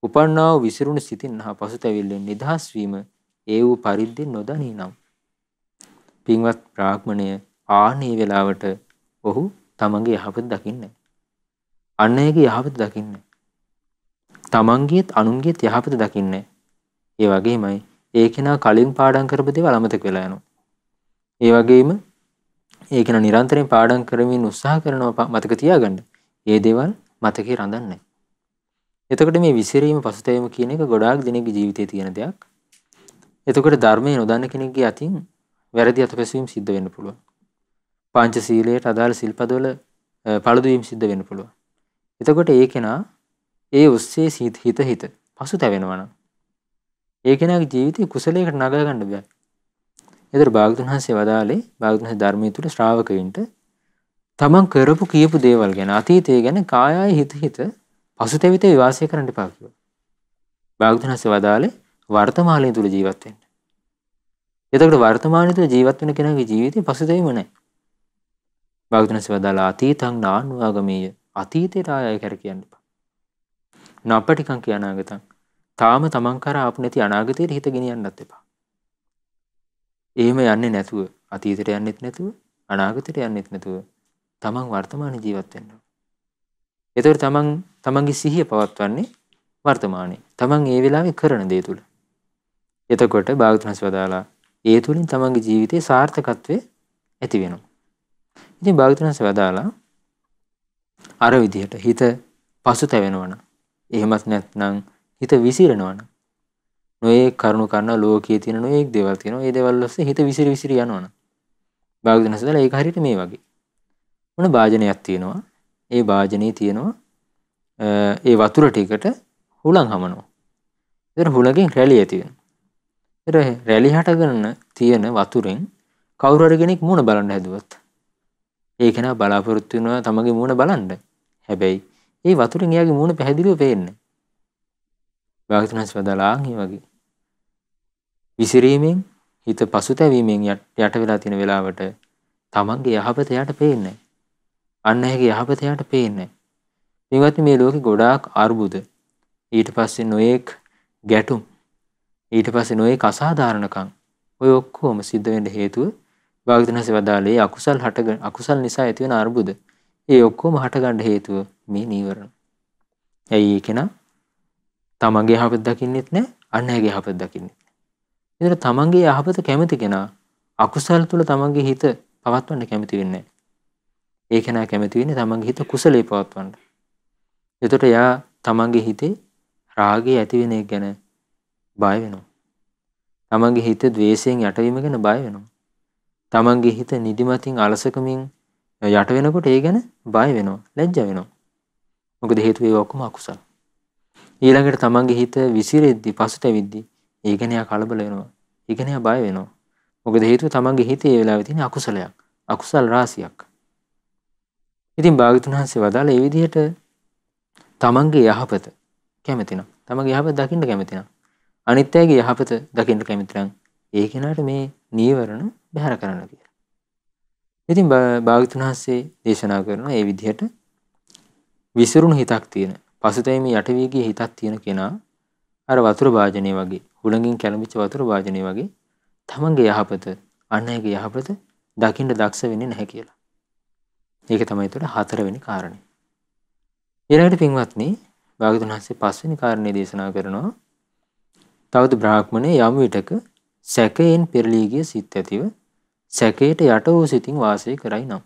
උපන්නා වූ විසිරුණු සිතින් හා පසුතැවිල්ලෙන් නිදහස් වීම ඒ වූ පරිද්දෙන් නොදනී නම් පින්වත් බ්‍රාහ්මණය ආනේ වෙලාවට ඔහු තමන්ගේ යහපත දකින්නේ. අන් අයගේ යහපත දකින්නේ. තමන්ගේත් අනුන්ගේත් යහපත දකින්නේ. ඒ වගේමයි ඒ කෙනා කලින් පාඩම් කරපු දේවල් අමතක වෙලා යනවා. ඒ වගේම ඒ කෙනා නිරන්තරයෙන් පාඩම් කරමින් උත්සාහ කරනවා මතක තියාගන්න. ඒ දේවල් මතකේ රඳන්නේ. එතකොට මේ විසිරීම පසුතැවීම කියන එක ගොඩාක් දෙනෙක්ගේ ජීවිතයේ තියෙන දෙයක්. එතකොට ධර්මයේ නොදන්න කෙනෙක්ගේ අතින් වැරදි අතපැසවීම සිද්ධ වෙන්න පුළුවන්. පංචශීලයට අදාළ සිල්පදවල පළුදු වීම සිද්ධ වෙන්න පුළුවන්. එතකොට ඒ කෙනා ඒ ඔස්සේ හිත පසුතැවෙනවා නම් ඒ කෙනාගේ ජීවිතේ කුසලයකට නගා ගන්න බෑ. ඒතර භාග්‍යවතුන් වහන්සේ වදාළේ භාග්‍යවතුන් වහන්සේ ධර්මයේ තුල ශ්‍රාවකයින්ට තමන් කරපු කියපු දේවල් ගැන අතීතය ගැන කායයි හිත පසුතැවිතේ වාසය කරන්න එපා කිව්වා. භාග්‍යවතුන් වහන්සේ වදාළේ වර්තමානයේ තුල ජීවත් වෙන්න. එතකොට වර්තමානයේ තුල ජීවත් වෙන කෙනාගේ ජීවිතේ පසුතැවීම නැහැ. භාග්‍යවතුන් වහන්සේ වදාලා අතීතං නානුවාගමීය අතීතයට ආයය කර කියන්න එපා. නපටිකං කිය අනාගතං තාම තමන් කරා ආපු නැති අනාගතයට හිත ගෙනියන්නත් එපා. එහෙම යන්නේ නැතුව අතීතයට යන්නෙත් නැතුව අනාගතයට යන්නෙත් නැතුව තමන් වර්තමානයේ ජීවත් වෙන්න. එතකොට තමන්ගේ සිහිය පවත්වන්නේ වර්තමානයේ. තමන් ඒ වෙලාවේ කරන දේ තුල. එතකොට භාග්‍යවතුන් වහන්සේ වදාලා ඒ තුලින් තමන්ගේ ජීවිතේ සාර්ථකත්වයේ ඇති වෙනවා. ඉතින් භාග්‍යවතුන් වහන්සේ වදාලා අර විදිහට හිත පසුතැවෙනවා නම් එහෙමත් නැත්නම් හිත විසිරෙනවා නම් නොයේ කරුණු කරන ලෝකයේ තියෙන නොයේක් දේවල් තියෙනවා. ඒ දේවල් ඔස්සේ හිත විසිරි යනවා නම් භාග්‍යවතුන් වහන්සේ වදාලා ඒක හරියට මේ වගේ. මොන භාජනයක් තියෙනවා. ඒ භාජනයේ තියෙනවා ඒ වතුර ටිකට හුලං හමනවා. ඒතර හුලඟෙන් රැලි ඇති වෙනවා. ඒතර රැලි හටගෙන තියෙන වතුරෙන් කවුරු හරි කෙනෙක් මූණ බලන්න හැදුවත් ඒ කෙනා බලාපොරොත්තු වෙනවා තමගේ මූණ බලන්න. හැබැයි ඒ වතුරෙන් එයාගේ මූණ පැහැදිලිව පේන්නේ. භාග්‍යවතුන් වහන්සේ වදාලා මේ වගේ විසිරීමෙන් හිත පසුතැවීමෙන් යට වෙලා තියෙන වෙලාවට තමන්ගේ යහපත යට පේන්නේ. අන් අයගේ යහපත යට පේන්නේ. මේවත් මේ ලෝකේ ගොඩාක් අර්බුද ඊට පස්සේ නොඑක් ගැටුම් ඊට පස්සේ නොඑක් අසාධාරණකම් ඔය ඔක්කොම සිද්ධ වෙන්න හේතුව භාග්‍යවතුන් වහන්සේ වදාළේ අකුසල් නිසා ඇති වෙන අර්බුද ඒ ඔක්කොම හටගන්න හේතුව මේ නීවරණ. ඇයි ඒ කෙනා තමන්ගේ යහපත දකින්නෙත් නැහැ අන් අයගේ යහපත දකින්නෙත් නැහැ. ඒතර තමන්ගේ යහපත කැමති කෙනා අකුසල් තුල තමන්ගේ හිත පවත්වන්න කැමති වෙන්නේ නැහැ. ඒ කෙනා කැමති වෙන්නේ තමන්ගේ හිත කුසලයේ පවත්වන්න. එතකොට යා තමන්ගේ හිතේ රාගය ඇති වෙන එක ගැන බය වෙනවා. තමන්ගේ හිත ද්වේෂයෙන් යටවීම ගැන බය වෙනවා. තමන්ගේ හිත නිදිමතින් අලසකමින් යට වෙනකොට ඒ ගැන බය වෙනවා, ලැජ්ජ වෙනවා. මොකද හේතුව ඒ ඔක්කොම අකුසල. ඊළඟට තමන්ගේ හිත විසිරෙද්දි, පසුතැවිද්දි ඒ ගැන යා කලබල වෙනවා. ඒ ගැන යා බය වෙනවා. මොකද හේතුව තමන්ගේ හිතේ ඒ වෙලාවේ තියෙන අකුසලයක්. අකුසල් රාශියක්. ඉතින් භාග්‍යවතුන් වහන්සේ වදාළ ඒ විදිහට තමන්ගේ යහපත කැමති නම්, තමන්ගේ යහපත දකින්න කැමති නම්, අනිත් අයගේ යහපත දකින්න කැමති නම් ඒ කෙනාට මේ නීවරණ බැහැර කරන්න කියලා. ඉතින් භාග්‍යවතුන් වහන්සේ දේශනා කරනවා මේ විදිහට විසිරුණු හිතක් තියෙන, පසුතැවීම යට වී ගිය හිතක් තියෙන කෙනා අර වතුර භාජනය වගේ, හුළඟින් කැළඹිච්ච වතුර භාජනය වගේ තමන්ගේ යහපත, අන් අයගේ යහපත දකින්න දක්ෂ වෙන්නේ නැහැ කියලා. ඒක තමයි ඒතර හතරවෙනි කාරණේ. ඊළඟට පින්වත්නි, භාග්‍යවතුන් වහන්සේ පස්වෙනි කාරණේ දේශනා කරනවා. තවද බ්‍රාහ්මණය යම් විටක සැකයෙන් පෙරලී ගිය සිත් ඇතිව සැකයට යට වූ සිතින් වාසය කරයි නම්.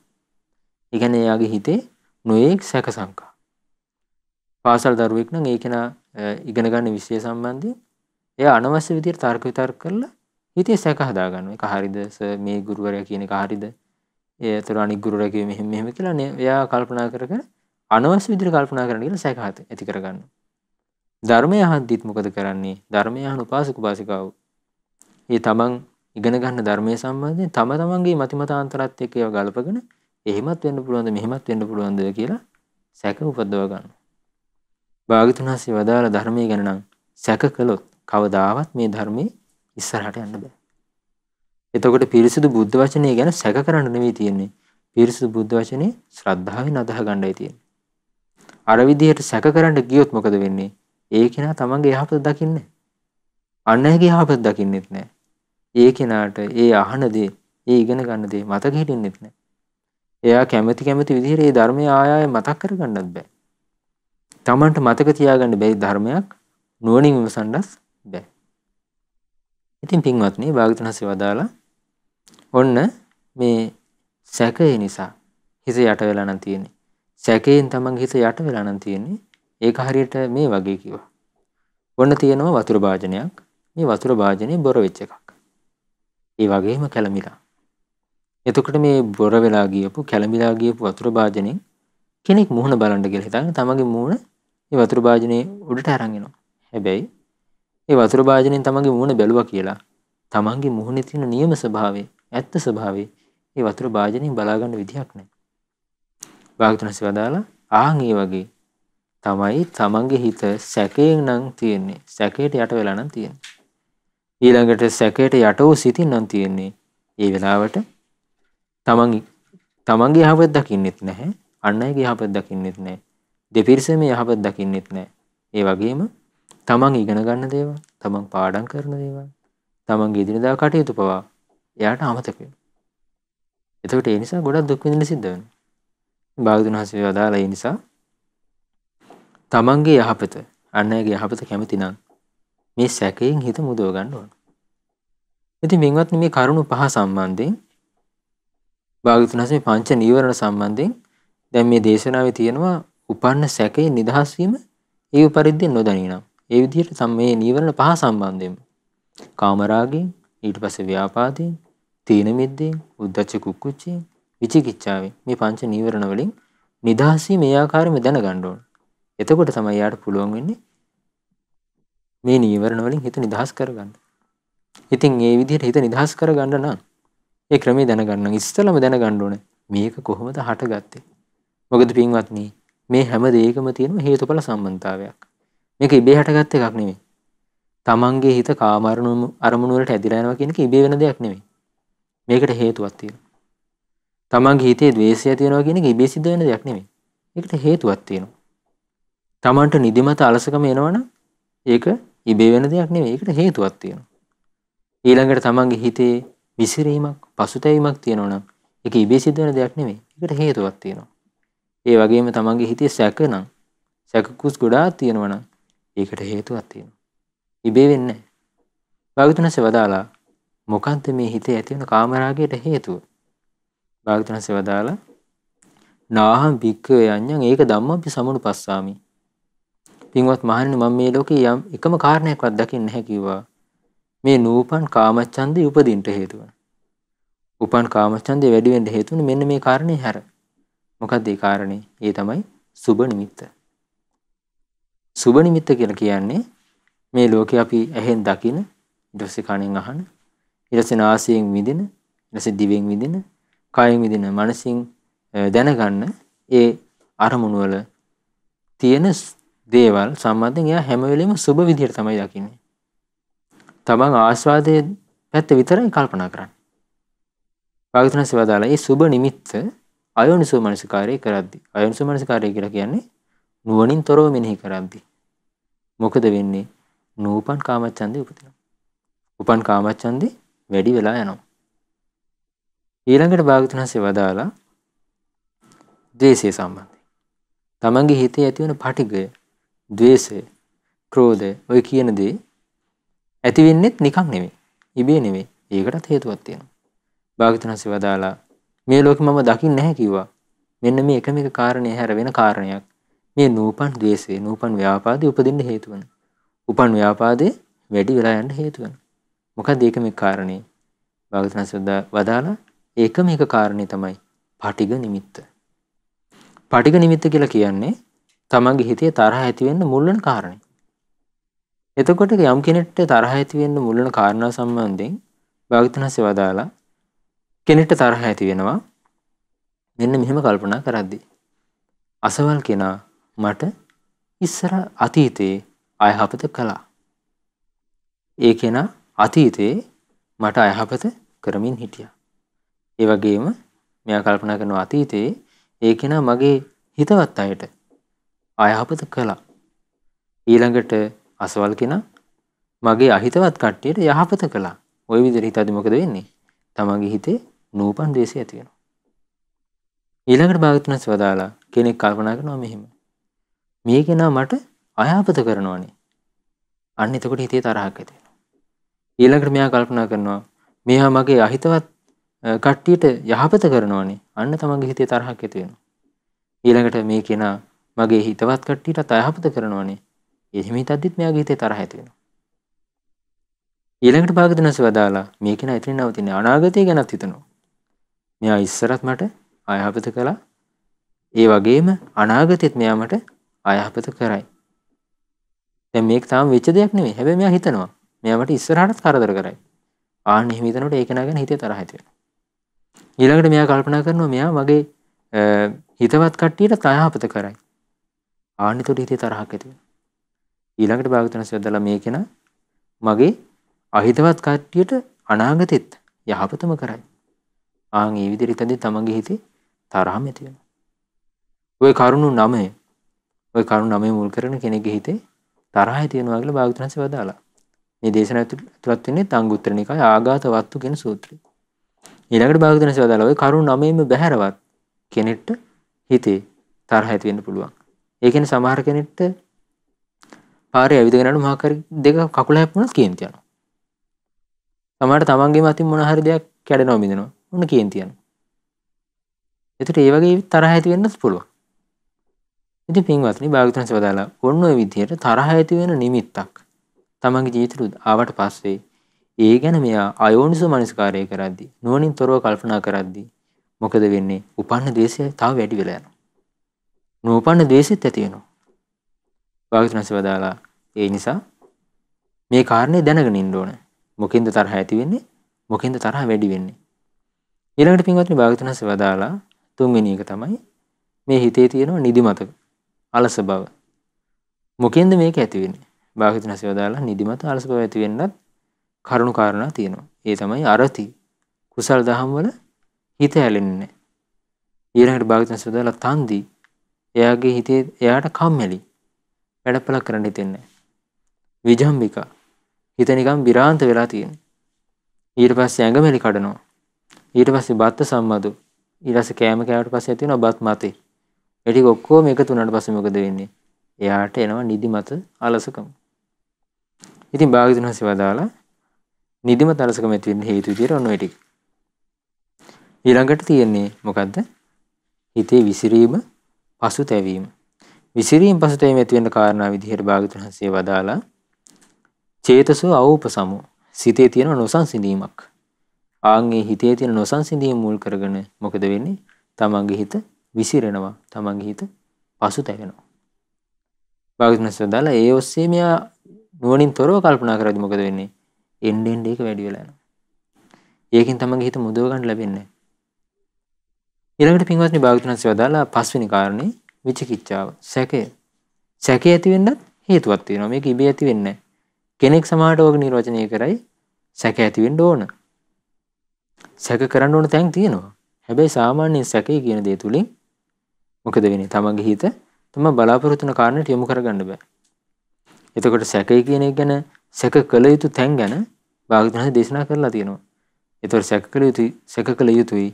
ඒ කියන්නේ එයාගේ හිතේ නොයේක් සැක සංකා. පාසල් දරුවෙක් නම් ඒ කෙනා ඉගෙන ගන්න විෂය සම්බන්ධයෙන් එයා අනවශ්‍ය විදිහට තර්ක විතර්ක කරලා හිතේ සැක හදා ගන්නවා. ඒක හරිද? මේ ගුරුවරයා කියන එක හරිද? ඒතර අනික් ගුරුවරයා කිව්වේ මෙහෙම කියලා නේ. එයා කල්පනා කර කර අනවශ්‍ය විදිහට කල්පනා කරන්න කියලා සැක ඇති කර ගන්නවා. ධර්මය අහද්දිත් මොකද කරන්නේ? ධර්මය අහන උපාසක උපාසිකාවෝ ඒ තමන් ඉගෙන ගන්න ධර්මයේ සම්බන්ධයෙන් තමන්ගේ මතිමතාන්තරات එක්ක ඒවා ගලපගෙන එහෙමත් වෙන්න පුළුවන්ද මෙහෙමත් වෙන්න පුළුවන්ද කියලා සැක උපදව ගන්නවා. භාග්‍යවතුන් වහන්සේ වදාළ ධර්මයේ ගැන නම් සැක කළොත් කවදාවත් මේ ධර්මයේ ඉස්සරහට යන්න බෑ. එතකොට පිරිසිදු බුද්ධ වචනේ ගැන සැක කරන්න නෙවෙයි තියෙන්නේ. පිරිසිදු බුද්ධ වචනේ ශ්‍රද්ධාවෙන් අදහ ගන්නයි තියෙන්නේ. අර විදිහට සැක කරන්න ගියොත් මොකද වෙන්නේ? ඒ කෙනා තමන්ගේ යහපත දකින්නේ. අන් අයගේ යහපත දකින්නෙත් නෑ. ඒ කෙනාට ඒ අහන දේ, ඒ ඉගෙන ගන්න දේ මතක හිටින්නෙත් නෑ. එයා කැමති විදිහට ඒ ධර්මය ආය මතක් කරගන්නත් බෑ. තමන්ට මතක තියාගන්න බැරි ධර්මයක් නුවණින් විමසන්නත් බෑ. ඉතින් පින්වත්නි, භාග්‍යවතුන් වහන්සේ වදාලා ඔන්න මේ සැකය නිසා හිත යට වෙලා නම් තියෙන්නේ. සැකයෙන් තමන්ගේ හිත යට වෙලා නම් තියෙන්නේ. ඒක හරියට මේ වගේ කිව්වා. ඔන්න තියෙනවා වතුර භාජනයක්. මේ වතුර භාජනේ බොර වෙච්ච එකක්. ඒ වගේම කැළඹිලා. එතකොට මේ බොර වෙලා ගියපු, කැළඹිලා ගියපු වතුර භාජනේ කෙනෙක් මුහුණ බලන්න කියලා හිතාගෙන තමන්ගේ මුහුණ මේ වතුර භාජනේ උඩට අරන් එනවා. හැබැයි මේ වතුර භාජනෙන් තමන්ගේ මුහුණ බැලුවා කියලා තමන්ගේ මුහුණේ තියෙන නියම ස්වභාවය, ඇත්ත ස්වභාවය මේ වතුර භාජනෙන් බලා ගන්න විදිහක් නැහැ. භාග්‍යවතුන් වහන්සේ වදාලා ආන් ඒ වගේ තමයි තමන්ගේ හිත සැකයෙන් නම් තියෙන්නේ. සැකයට යට වෙලා නම් තියෙන්නේ. ඊළඟට සැකයට යට වූ සිතින් නම් තියෙන්නේ. ඒ වෙලාවට තමන්ගේ යහපත දකින්නෙත් නැහැ. අන් අයගේ යහපත දකින්නෙත් නැහැ. දෙපිරිසෙම යහපත දකින්නෙත් නැහැ. ඒ වගේම තමන් ඉගෙන ගන්න දේවල්, තමන් පාඩම් කරන දේවල්, තමන්ගේ එදිනදා කටයුතු පවා එයාට අමතක වෙනවා. එතකොට ඒ නිසා ගොඩක් දුක් විඳින්න සිද්ධ වෙනවා. භාග්‍යවතුන් වහන්සේ වදාලා ඒ නිසා තමන්ගේ යහපත, අන් අයගේ යහපත කැමති නම් මේ සැකයෙන් හිත මුදව ගන්න ඕන. ඉතින් මින්වත්නි, මේ කරුණු පහ සම්බන්ධයෙන් භාග්‍යවතුන් වහන්සේ පංච නීවරණ සම්බන්ධයෙන් දැන් මේ දේශනාවේ තියෙනවා උපන්න සැකයෙන් නිදහස් වීම ඒ උපරිද්දෙන් නොදැනීනම්. ඒ විදිහට මේ නීවරණ පහ සම්බන්ධයෙන් කාමරාගයෙන්, ඊට පස්සේ ව්‍යාපාදයෙන්, තීන මිද්දෙන්, උද්ධච්ච කුක්කුච්චයෙන්, විචිකිච්ඡාවෙන් මේ පංච නීවරණ වලින් නිදහස් වීම ඒ ආකාරයෙන්ම දැනගන්න ඕන. එතකොට තමයි යාට පුළුවන් වෙන්නේ මේ නීවරණ වලින් හිත නිදහස් කරගන්න. ඉතින් මේ විදිහට හිත නිදහස් කරගන්න නම් ඒ ක්‍රමයේ දැනගන්න නම් ඉස්සෙල්ලාම දැනගන්න ඕනේ මේක කොහොමද හටගත්තේ. මොකද පින්වත්නි, මේ හැම දෙයකම තියෙන හේතුඵල සම්බන්ධතාවයක්. මේක ඉබේ හටගත්ත එකක් නෙමෙයි. තමන්ගේ හිත කාම අරමුණු වලට ඇදිලා යනවා කියන එක ඉබේ වෙන දෙයක් නෙමෙයි. මේකට හේතුවක් තියෙනවා. තමන්ගේ හිතේ ද්වේෂය තියෙනවා කියන එක ඉබේ සිද්ධ වෙන දෙයක් නෙමෙයි. ඒකට හේතුවක් තියෙනවා. තමන්ට නිදිමත අලසකම එනවනම් ඒක ඉබේ වෙන දෙයක් නෙමෙයි. ඒකට හේතුවක් තියෙනවා. ඊළඟට තමන්ගේ හිතේ විසිරීමක්, පසුතැවීමක් තියෙනවා නම් ඒක ඉබේ සිද්ධ වෙන දෙයක් නෙමෙයි. ඒකට හේතුවක් තියෙනවා. ඒ වගේම තමන්ගේ හිතේ සැකකුස් ගොඩාක් තියෙනවා නම් ඒකට හේතුවක් තියෙනවා. ඉබේ වෙන්නේ නැහැ. භාග්‍යවතුන් වහන්සේ වදාලා මොකන්ද මේ හිතේ ඇති වෙන කාමරාගයට හේතුව? භාග්‍යවතුන් වහන්සේ වදාලා නාහං භික්ඛවේ අඤ්ඤං ඒක ධම්මප්පි සමුනුපස්සාමි. පින්වත් මහණෙනි මම මේ ලෝකේ යම් එකම කාරණයක්වත් දකින්නේ නැහැ කිව්වා. මේ නූපන් කාමච්ඡන්දේ උපදින්න හේතු වෙන. උපන් කාමච්ඡන්දේ වැඩි වෙන්න හේතු වෙන මෙන්න මේ කාරණේ හැර. මොකක්ද ඒ කාරණේ? ඒ තමයි සුබ නිමිත්ත. සුබ නිමිත්ත කියලා කියන්නේ මේ ලෝකේ අපි ඇහෙන් දකින, ඊට පස්සේ කනෙන් අහන, ඊට පස්සේ නාසයෙන් විඳින, ඊට පස්සේ දිවෙන් විඳින, කයෙන් විඳින, මනසින් දැනගන්න ඒ අරමුණු වල තියෙන දේවල් සම්බන්ධයෙන් එයා හැම වෙලෙම සුබ විදියට තමයි දකින්නේ. තමන් ආස්වාදයේ පැත්ත විතරයි කල්පනා කරන්නේ. භාගතුන්සේ වදාලා මේ සුබ නිමිත්ත අයෝනිසෝ මනසිකාරය කරද්දී. අයෝනිසෝ මනසිකාරය කියලා කියන්නේ නුවණින් තොරව මෙනෙහි කරද්දී. මොකද වෙන්නේ? නූපන් කාමච්ඡන්දේ උපදිනවා. උපන් කාමච්ඡන්දේ වැඩි වෙලා යනවා. ඊළඟට භාගතුන්සේ වදාලා ද්වේෂය සම්බන්ධයි. තමන්ගේ හිතේ ඇති වෙන පටිඝය, ද්වේෂය, ක්‍රෝධය ඔය කියන දේ ඇති වෙන්නේත් නිකන් නෙමෙයි. ඉබේ නෙමෙයි. ඒකටත් හේතුවක් තියෙනවා. භාගතුන්සේ වදාලා මේ ලෝකෙ මම දකින්නේ නැහැ කිව්වා. මෙන්න මේ එකම එක කාරණේ හැර වෙන කාරණයක්. මේ නූපන් ද්වේෂය, නූපන් ව්‍යාපාදේ උපදින්න හේතු වෙන. උපන් ව්‍යාපාදේ වැඩි වෙලා යන්න හේතු වෙන. මොකක්ද ඒකම එක කාරණේ? භාගතුන්සේ වදාලා ඒකම එක කාරණේ තමයි පටිඝ නිමිත්ත. පටිඝ නිමිත්ත කියලා කියන්නේ තමන්ගේ හිතේ තරහ ඇති වෙන්න මුල් වෙන කාරණේ. එතකොට යම් කෙනෙක්ට තරහ ඇති වෙන්න මුල් වෙන කාරණා සම්බන්ධයෙන් භාගතුන්සේ වදාලා කෙනෙක්ට තරහ ඇති වෙනවා මෙන්න මෙහෙම කල්පනා කරද්දී. අසවල් කෙනා මට ඉස්සර අතීතේ අයහපත කළා. ඒ කෙනා අතීතේ මට අයහපත කරමින් හිටියා. ඒ වගේම මෙයා කල්පනා කරනවා අතීතේ ඒ කෙනා මගේ හිතවත් අයට අයහපත කළා. ඊළඟට අසවල් කෙනා මගේ අහිතවත් කට්ටියට යහපත කළා. ওই විදිහට හිතද්දි මොකද වෙන්නේ? තමන්ගේ හිතේ නූපන් ද්වේෂය ඇති වෙනවා. ඊළඟට භාගතුන්ස් වදාලා කෙනෙක් කල්පනා කරනවා මෙහෙම. මේ කෙනා මට අයහපත කරනවානේ. අන්න එතකොට හිතේ තරහක් ඇති වෙනවා. ඊළඟට මෙයා කල්පනා කරනවා මෙයා මගේ අහිතවත් කට්ටියට යහපත කරනවානේ. අන්න තමන්ගේ හිතේ තරහක් ඇති වෙනවා. ඊළඟට මේ කෙනා මගේ හිතවත් කට්ටියටත් අයහපත කරනවානේ. එහෙම හිතද්දිත් මෙයාගේ හිතේ තරහ ඇති වෙනවා. ඊළඟට භාගතුන්ස් වදාලා මේ කෙනා එතන නවතින්නේ අනාගතය ගැනත් හිතනවා. මෙයා ඉස්සරත් මට අයහපත කළා. ඒ වගේම අනාගතෙත් මෙයා මට අයහපත කරයි. දැන් මේක තාම වෙච්ච දෙයක් නෙමෙයි. හැබැයි මෙයා හිතනවා මෙයා මට ඉස්සරහටත් කරදර කරයි. ආන්න එහෙම හිතනකොට ඒ කෙනා ගැන හිතේ තරහ ඇති වෙනවා. ඊළඟට මෙයා කල්පනා කරනවා මෙයා මගේ හිතවත් කට්ටියට අයහපත කරයි. ආන්න එතකොට හිතේ තරහක් ඇති වෙනවා. ඊළඟට භාගතුන්ස් වදාලා මේ කෙනා මගේ අහිතවත් කට්ටියට අනාගතෙත් යහපතම කරයි. ආන් මේ විදිහට හිතද්දී තමන්ගේ හිතේ තරහම ඇති වෙනවා. ওই කරුණු 9 මුල් කරගෙන කෙනෙක්ගේ හිතේ තරහ ඇති වෙනවා කියලා භාගතුන්ස් වදාලා. මේ දේශනාව තුලත් වෙන්නේ අංගුත්තර නිකායේ ආඝාත වත්තු කියන සූත්‍රය. ඊළඟට භාගතුන්ස් වදාලා ওই කරුණු 9ෙම බැහැරවත් කෙනෙක්ට හිතේ තරහ ඇති වෙන්න පුළුවන්. ඒ කියන්නේ සමහර කෙනෙක්ට පාරේ ඇවිදගෙන යන මොහක් හරි දෙක කකුල හැප්පුණත් කේන්ති යනවා. සමහරට තමන්ගේම අතින් මොන හරි දෙයක් කැඩෙනවා බිඳෙනවා. මොන කේන්ති යනවා. ඒකට ඒ වගේ තරහ ඇති වෙන්නත් පුළුවන්. ඉතින් පින්වත්නි භාගතුන්ස් වදාලා ඔන්න ඔය විදිහට තරහ ඇති වෙන නිමිත්තක් තමන්ගේ ජීවිතේ ආවට පස්සේ ඒ ගැන මෙයා අයෝනිසෝ මනසිකාරය කරද්දී නුවණින් තොරව කල්පනා කරද්දී මොකද වෙන්නේ? උපන්න ද්වේෂය තව වැඩි වෙලා යනවා. නූපන්න ද්වේෂෙත් ඇති වෙනවා. භාගතුන්ස් වදාලා ඒ නිසා මේ කාරණේ දැනගෙන ඉන්න ඕනේ. මොකෙන්ද තරහ ඇති වෙන්නේ? මොකෙන්ද තරහ වැඩි වෙන්නේ? ඊළඟට පින්වත්නි භාගතුන්ස් වදාලා තුන්වෙනි එක තමයි මේ හිතේ තියෙන නිදිමත අලස බව. මොකෙන්ද මේක ඇති වෙන්නේ? භාගතුන්ස් වදාලා නිදිමත අලස බව ඇති වෙන්නත් කරුණු කාරණා තියෙනවා. ඒ තමයි අරති කුසල් දහම් වල හිත ඇලෙන්නේ නැහැ. ඊළඟට භාගතුන්ස් වදාලා තන්දි එයාගේ හිතේ එයාට කම්මැලි වැඩපලක් කරන්න හිතෙන්නේ නැහැ. විජම්බිකා හිත නිකන් විරාන්ත වෙලා තියෙනවා. ඊට පස්සේ ඇඟමැලි කඩනවා. ඊට පස්සේ බත්ත සම්මදු. ඊට පස්සේ කෑම කෑවට පස්සේ ඇති වෙනවා බත් මතේ. ඒ ටික ඔක්කොම එකතු වුණාට පස්සේ මොකද වෙන්නේ? එයාට එනවා නිදිමත අලසකම. ඉතින් භාගතුන්ස් වදාලා නිදිමත අලසකම ඇති වෙන්න හේතු විදියට ඔන්න ඔය ටික. ඊළඟට තියෙන්නේ මොකද්ද? හිතේ විසිරීම, පසුතැවීම. විසිරීම පසුතැවීම ඇති වෙන කාරණා විදිහට භාග්‍යවතුන් වහන්සේ වදාලා චේතසෝ අවූපසමෝ සිතේ තියෙන නොසන්සිඳීමක්. ආන්ගේ හිතේ තියෙන නොසන්සිඳීම මුල් කරගෙන මොකද වෙන්නේ? තමන්ගේ හිත විසිරෙනවා. තමන්ගේ හිත පසුතැවෙනවා. භාග්‍යවතුන් වහන්සේ වදාලා ඒ ඔස්සේ මෙයා නුවණින් තොරව කල්පනා කරද්දි මොකද වෙන්නේ? එන්නේ ඒක වැඩි වෙලා යනවා. ඒකෙන් තමන්ගේ හිත මුදව ගන්න ලැබෙන්නේ නැහැ. ඊළඟට පින්වත්නි භාග්‍යවතුන් වහන්සේ වදාලා පස්වෙනි කාරණේ විචිකිච්ඡාව. සැකය. සැකය ඇති වෙන්නත් හේතුවක් තියෙනවා. මේක ඉබේ ඇති වෙන්නේ නැහැ. කෙනෙක් සමාහට ඕක නිර්වචනය කරයි සැක ඇති වෙන්න ඕන. සැක කරන්න ඕන තැන් තියෙනවා. හැබැයි සාමාන්‍යයෙන් සැකේ කියන දේ තුලින් මොකද වෙන්නේ? තමන්ගේ හිත තම බලාපොරොත්තු වෙන කාරණේට යොමු කරගන්න බෑ. එතකොට සැකේ කියන එක ගැන සැක කළ යුතු තැන් ගැන භාග්‍යවතුන් වහන්සේ දේශනා කරලා තියෙනවා. එතකොට සැක කළ යුතුයි.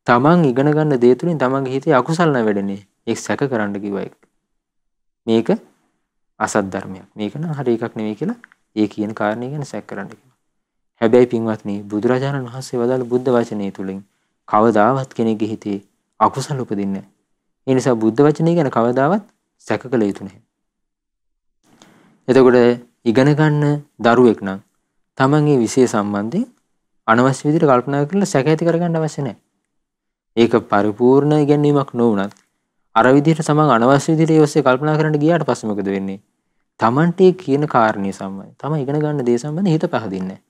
තමන් ඉගෙන ගන්න දේ තුලින් තමන්ගේ හිතේ අකුසල නැ වැඩෙන්නේ. ඒක සැක කරන්න කිව්වා ඒක. මේක අසත් ධර්මයක්. මේක නම් හරි එකක් නෙවෙයි කියලා ඒ කියන කාරණේ ගැන සැක කරන්න කිව්වා. හැබැයි පින්වත්නි බුදුරජාණන් වහන්සේ වදාළ බුද්ධ වචනේ තුලින් කවදාවත් කෙනෙකුගේ හිතේ අකුසල උපදින්නේ නැහැ. ඒ නිසා බුද්ධ වචනේ ගැන කවදාවත් සැක කළ යුතු නැහැ. එතකොට ඉගෙන ගන්න දරුවෙක් නම් තමන්ගේ විෂය සම්බන්ධයෙන් අනවශ්‍ය විදිහට කල්පනා කරලා සැක ඇති කරගන්න අවශ්‍ය නැහැ. ඒක පරිපූර්ණ ඉගෙනීමක් නොවුනත් අර විදිහට සමන් අනවශ්‍ය විදිහට ඒ ඔස්සේ කල්පනා කරන්න ගියාට පස්සේ මොකද වෙන්නේ? තමන්ට කියන කාරණේ සම්බන්ධ තමන් ඉගෙන ගන්න දේ සම්බන්ධ හිත පහදින්නේ නැහැ.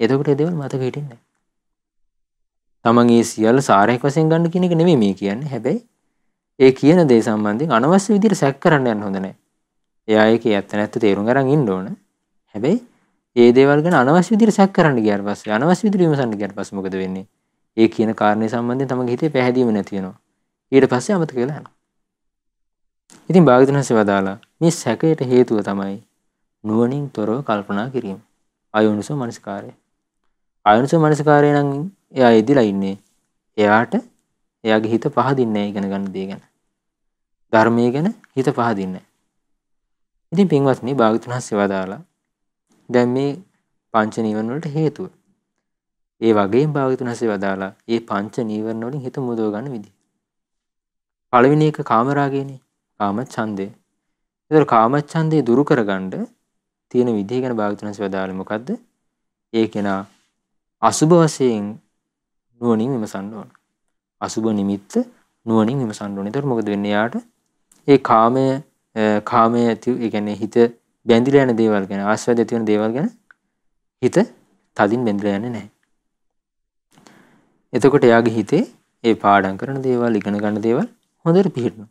එතකොට ඒ දේවල් මතක හිටින්නේ නැහැ. තමන් ඒ සියල්ල සාරයක් වශයෙන් ගන්න කියන එක නෙමෙයි මේ කියන්නේ. හැබැයි ඒ කියන දේ සම්බන්ධයෙන් අනවශ්‍ය විදිහට සැක කරන්න යන්න හොඳ නැහැ. එයා ඒකේ ඇත්ත නැත්ත තේරුම් අරන් ඉන්න ඕන. හැබැයි ඒ දේවල් ගැන අනවශ්‍ය විදිහට සැක කරන්න ගියාට පස්සේ අනවශ්‍ය විදිහට විමසන්න ගියාට පස්සේ මොකද වෙන්නේ? ඒ කියන කාරණේ සම්බන්ධයෙන් තමන්ගේ හිතේ පැහැදීම නැති වෙනවා. ඊට පස්සේ අමතක වෙලා යනවා. ඉතින් භාග්‍යවතුන් වහන්සේ වදාලා මේ සැකයට හේතුව තමයි නුවණින් තොරව කල්පනා කිරීම. අයෝනිසෝ මනසිකාරය. අයෝනිසෝ මනසිකාරය නම් එයා එදිලා ඉන්නේ. එයාට එයාගේ හිත පහදින්නේ නැහැ ඉගෙන ගන්න දේ ගැන. ධර්මයේ ගැන හිත පහදින්නේ නැහැ. ඉතින් පින්වත්නි භාග්‍යවතුන් වහන්සේ වදාලා දැන් මේ පංච නීවරණ වලට හේතුව. ඒ වගේම භාග්‍යවතුන් වහන්සේ වදාලා මේ පංච නීවරණ වලින් හිත මුදව ගන්න විදිහ. පළවෙනි එක කාමරාගයනේ. කාමච්ඡන්දේ. ඒතර කාමච්ඡන්දේ දුරු කරගන්න තියෙන විදිහ ගැන භාග්‍යවතුන් වහන්සේ වදාළේ මොකද්ද? ඒ කෙනා අසුබ වශයෙන් නුවණින් විමසන්න ඕන. අසුබ නිමිත්ත නුවණින් විමසන්න ඕන. ඒතර මොකද වෙන්නේ? යාට ඒ කාමයේ ඒ කියන්නේ හිත බැඳිලා යන දේවල් ගැන ආස්වාද ඇති වෙන දේවල් ගැන හිත තදින් බැඳිලා යන්නේ නැහැ. එතකොට එයාගේ හිතේ ඒ පාඩම් කරන දේවල් ඉගෙන ගන්න දේවල් හොඳට පිහිටනවා.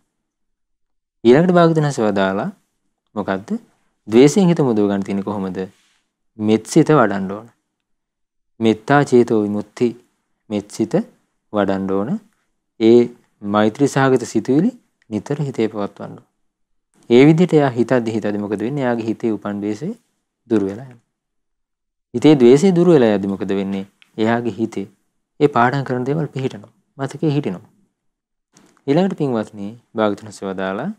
ඊළඟට භාග්‍යවතුන් වහන්සේ වදාලා මොකද්ද? ද්වේෂයෙන් හිත මුදව ගන්න තියෙන්නේ කොහොමද? මෙත්සිත වඩන්න ඕන. මෙත්තා චේතෝ විමුක්ති මෙත්සිත වඩන්න ඕන. ඒ මෛත්‍රී සහගත සිතුවිලි නිතර හිතේ පවත්වන්න ඕන. ඒ විදිහට එයා හිතද්දි මොකද වෙන්නේ? එයාගේ හිතේ උපන් ද්වේෂය දුර වෙලා යනවා. හිතේ ද්වේෂය දුර වෙලා යද්දි මොකද වෙන්නේ? එයාගේ හිතේ ඒ පාඩම් කරන දේවල් පිහිටනවා. මතකේ හිටිනවා. ඊළඟට පින්වත්නි භාග්‍යවතුන් වහන්සේ වදාලා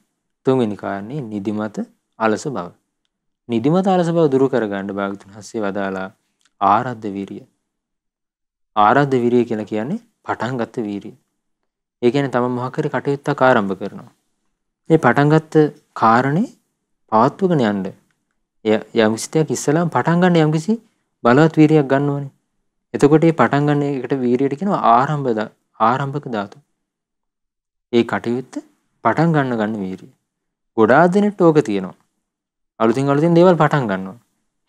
තුන්වෙනි කාරණේ නිදිමත අලස බව. නිදිමත අලස බව දුරු කරගන්න භාග්‍යවතුන් වහන්සේ වදාලා ආරද්ධ වීරිය. ආරද්ධ වීරිය කියලා කියන්නේ පටන් ගත්ත වීරිය. ඒ කියන්නේ තම මොහක් හරි කටයුත්තක් ආරම්භ කරනවා. මේ පටන් ගත්ත කාරණේ පවත්වගෙන යන්න යම්කිසි දෙයක් ඉස්සලාම පටන් ගන්න යම්කිසි බලවත් වීරියක් ගන්න ඕනේ. එතකොට මේ පටන් ගන්න එකට වීරියට කියනවා ආරම්භක ධාතු. ඒ කටයුත්ත පටන් ගන්න වීරිය. ගොඩාක් දෙනෙක්ට ඕක තියෙනවා. අලුතින් දේවල් පටන් ගන්නවා.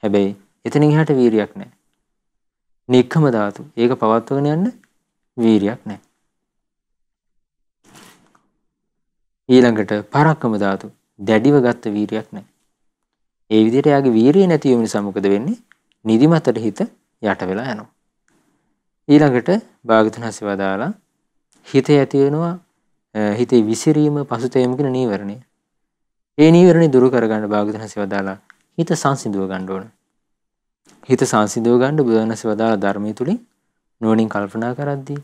හැබැයි එතනින් එහාට වීරියක් නැහැ. නික්කම ධාතු. ඒක පවත්වගෙන යන්න වීරියක් නැහැ. ඊළඟට පරක්කම ධාතු. දැඩිව ගත්ත වීරියක් නැහැ. ඒ විදිහට යාගේ වීරිය නැති වීම නිසා මොකද වෙන්නේ? නිදිමතට හිත යට වෙලා යනවා. ඊළඟට භාග්‍යවතුන් වහන්සේ වදාලා හිතේ ඇති වෙනවා හිතේ විසිරීම පසුතැවීම කියන නීවරණය. ඒ නීවරණය දුරු කරගන්න භාග්‍යවතුන් වහන්සේ වදාලා හිත සංසිඳව ගන්න ඕන. හිත සංසිඳව ගන්න බුදුන් වහන්සේ වදාලා ධර්මයේ තුලින් නුවණින් කල්පනා කරද්දී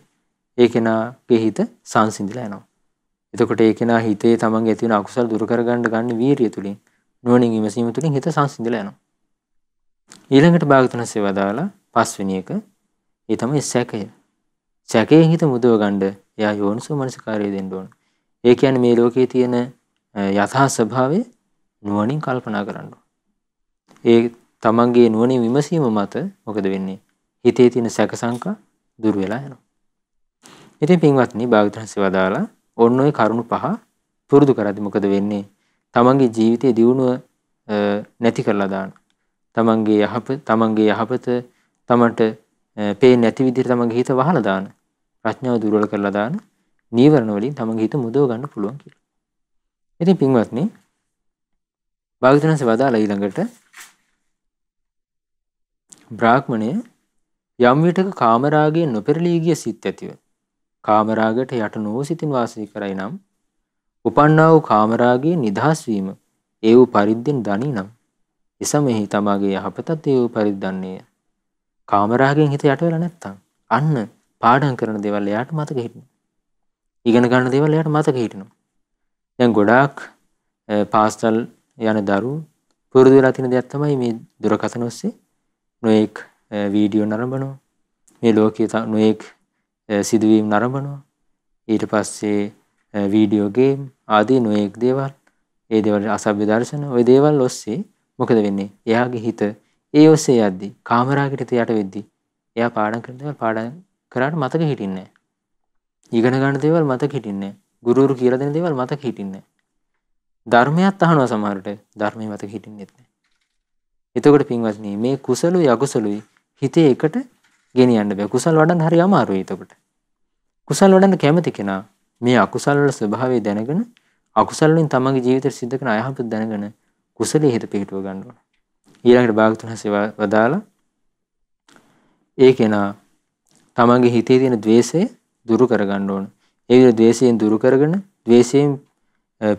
ඒ කෙනාගේ හිත සංසිඳිලා යනවා. එතකොට ඒ කෙනා හිතේ තමන්ගේ ඇති වෙන අකුසල දුරු කරගන්න ගන්න වීරිය තුලින් නුවණින් විමසීම තුලින් හිත සංසිඳිලා යනවා. ඊළඟට භාග්‍යවතුන් වහන්සේ වදාලා පස්වෙනි එක ඒ තමයි සැකය. සැකයෙන් හිත මුදව ගන්න එයා යෝනිසෝ මනසිකාරය දෙන්න ඕන. ඒ කියන්නේ මේ ලෝකයේ තියෙන යථා ස්වභාවය නුවණින් කල්පනා කරන්න. ඒ තමන්ගේ නුවණින් විමසීම මත මොකද වෙන්නේ? හිතේ තියෙන සැක සංකා දුර වෙලා යනවා. ඉතින් පින්වත්නි භාගතුන්සේ වදාලා ඔන්න ඔය කරුණු පහ පුරුදු කරද්දී මොකද වෙන්නේ? තමන්ගේ ජීවිතයේ දියුණුව නැති කරලා දාන. තමන්ගේ යහපත තමන්ට පේන්නේ නැති විදිහට තමන්ගේ හිත වහලා දාන. ප්‍රඥාව දුර්වල කරලා දාන. නීවරණ වලින් තමන්ගේ හිත මුදව ගන්න පුළුවන් කියලා. ඉතින් පින්වත්නි භාගතුන්සේ වදාලා ඊළඟට බ්‍රාහ්මණය යම් විටක කාමරාගයෙන් නොපෙරළී ගිය සිත් ඇතිව කාමරාගයට යට නොවූ සිතින් වාසය කරයි නම් උපන්නා වූ කාමරාගයේ නිදහස් වීම ඒ වූ පරිද්දෙන් දනී නම් එසමෙහි තමාගේ යහපතත් ඒ වූ පරිද්දන්නේය. කාමරාගයෙන් හිත යට වෙලා නැත්තම් අන්න පාඩම් කරන දේවල් එයාට මතක හිටිනවා. ඉගෙන ගන්න දේවල් එයාට මතක හිටිනවා. දැන් ගොඩාක් පාස්තල් යන දරුවෝ පුරුදු වෙලා තියෙන දෙයක් තමයි මේ දුරකථන ඔස්සේ නොඑක් වීඩියෝ නරඹනවා. මේ ලෝකයේ නොඑක් සිදුවීම් නරඹනවා. ඊට පස්සේ වීඩියෝ ගේම් ආදී නොඑක් දේවල්, ඒ දේවල් අසභ්‍ය දර්ශන, ওই දේවල් ඔස්සේ මොකද වෙන්නේ? එයාගේ හිත ඒ ඔස්සේ යද්දි කාමරාගයට යට වෙද්දි එයා පාඩම් කරන දේවල් පාඩම් කරාට මතක හිටින්නේ නැහැ. ඉගෙන ගන්න දේවල් මතක හිටින්නේ නැහැ. ගුරුවරු කියලා දෙන දේවල් මතක හිටින්නේ නැහැ. ධර්මයක් අහනවා සමහරට ධර්මයේ මතක හිටින්නෙත් නැහැ. එතකොට පින්වත්නි මේ කුසලුයි අකුසලුයි හිතේ එකට ගෙනියන්න බෑ. කුසල් වඩන්න හරි අමාරුයි එතකොට. කුසල් වඩන්න කැමති කෙනා මේ අකුසල වල ස්වභාවය දැනගෙන අකුසල වලින් තමන්ගේ ජීවිතේ සිද්ධ කරන අයහපත දැනගෙන කුසලයේ හිත පිහිටුව ගන්න ඕන. ඊළඟට භාගතුන්සේ වදාලා ඒ කෙනා තමන්ගේ හිතේ තියෙන द्वේෂය දුරු කර ගන්න ඕන. ඒ විදිහට द्वේෂයෙන් දුරු කරගෙන द्वේෂයෙන්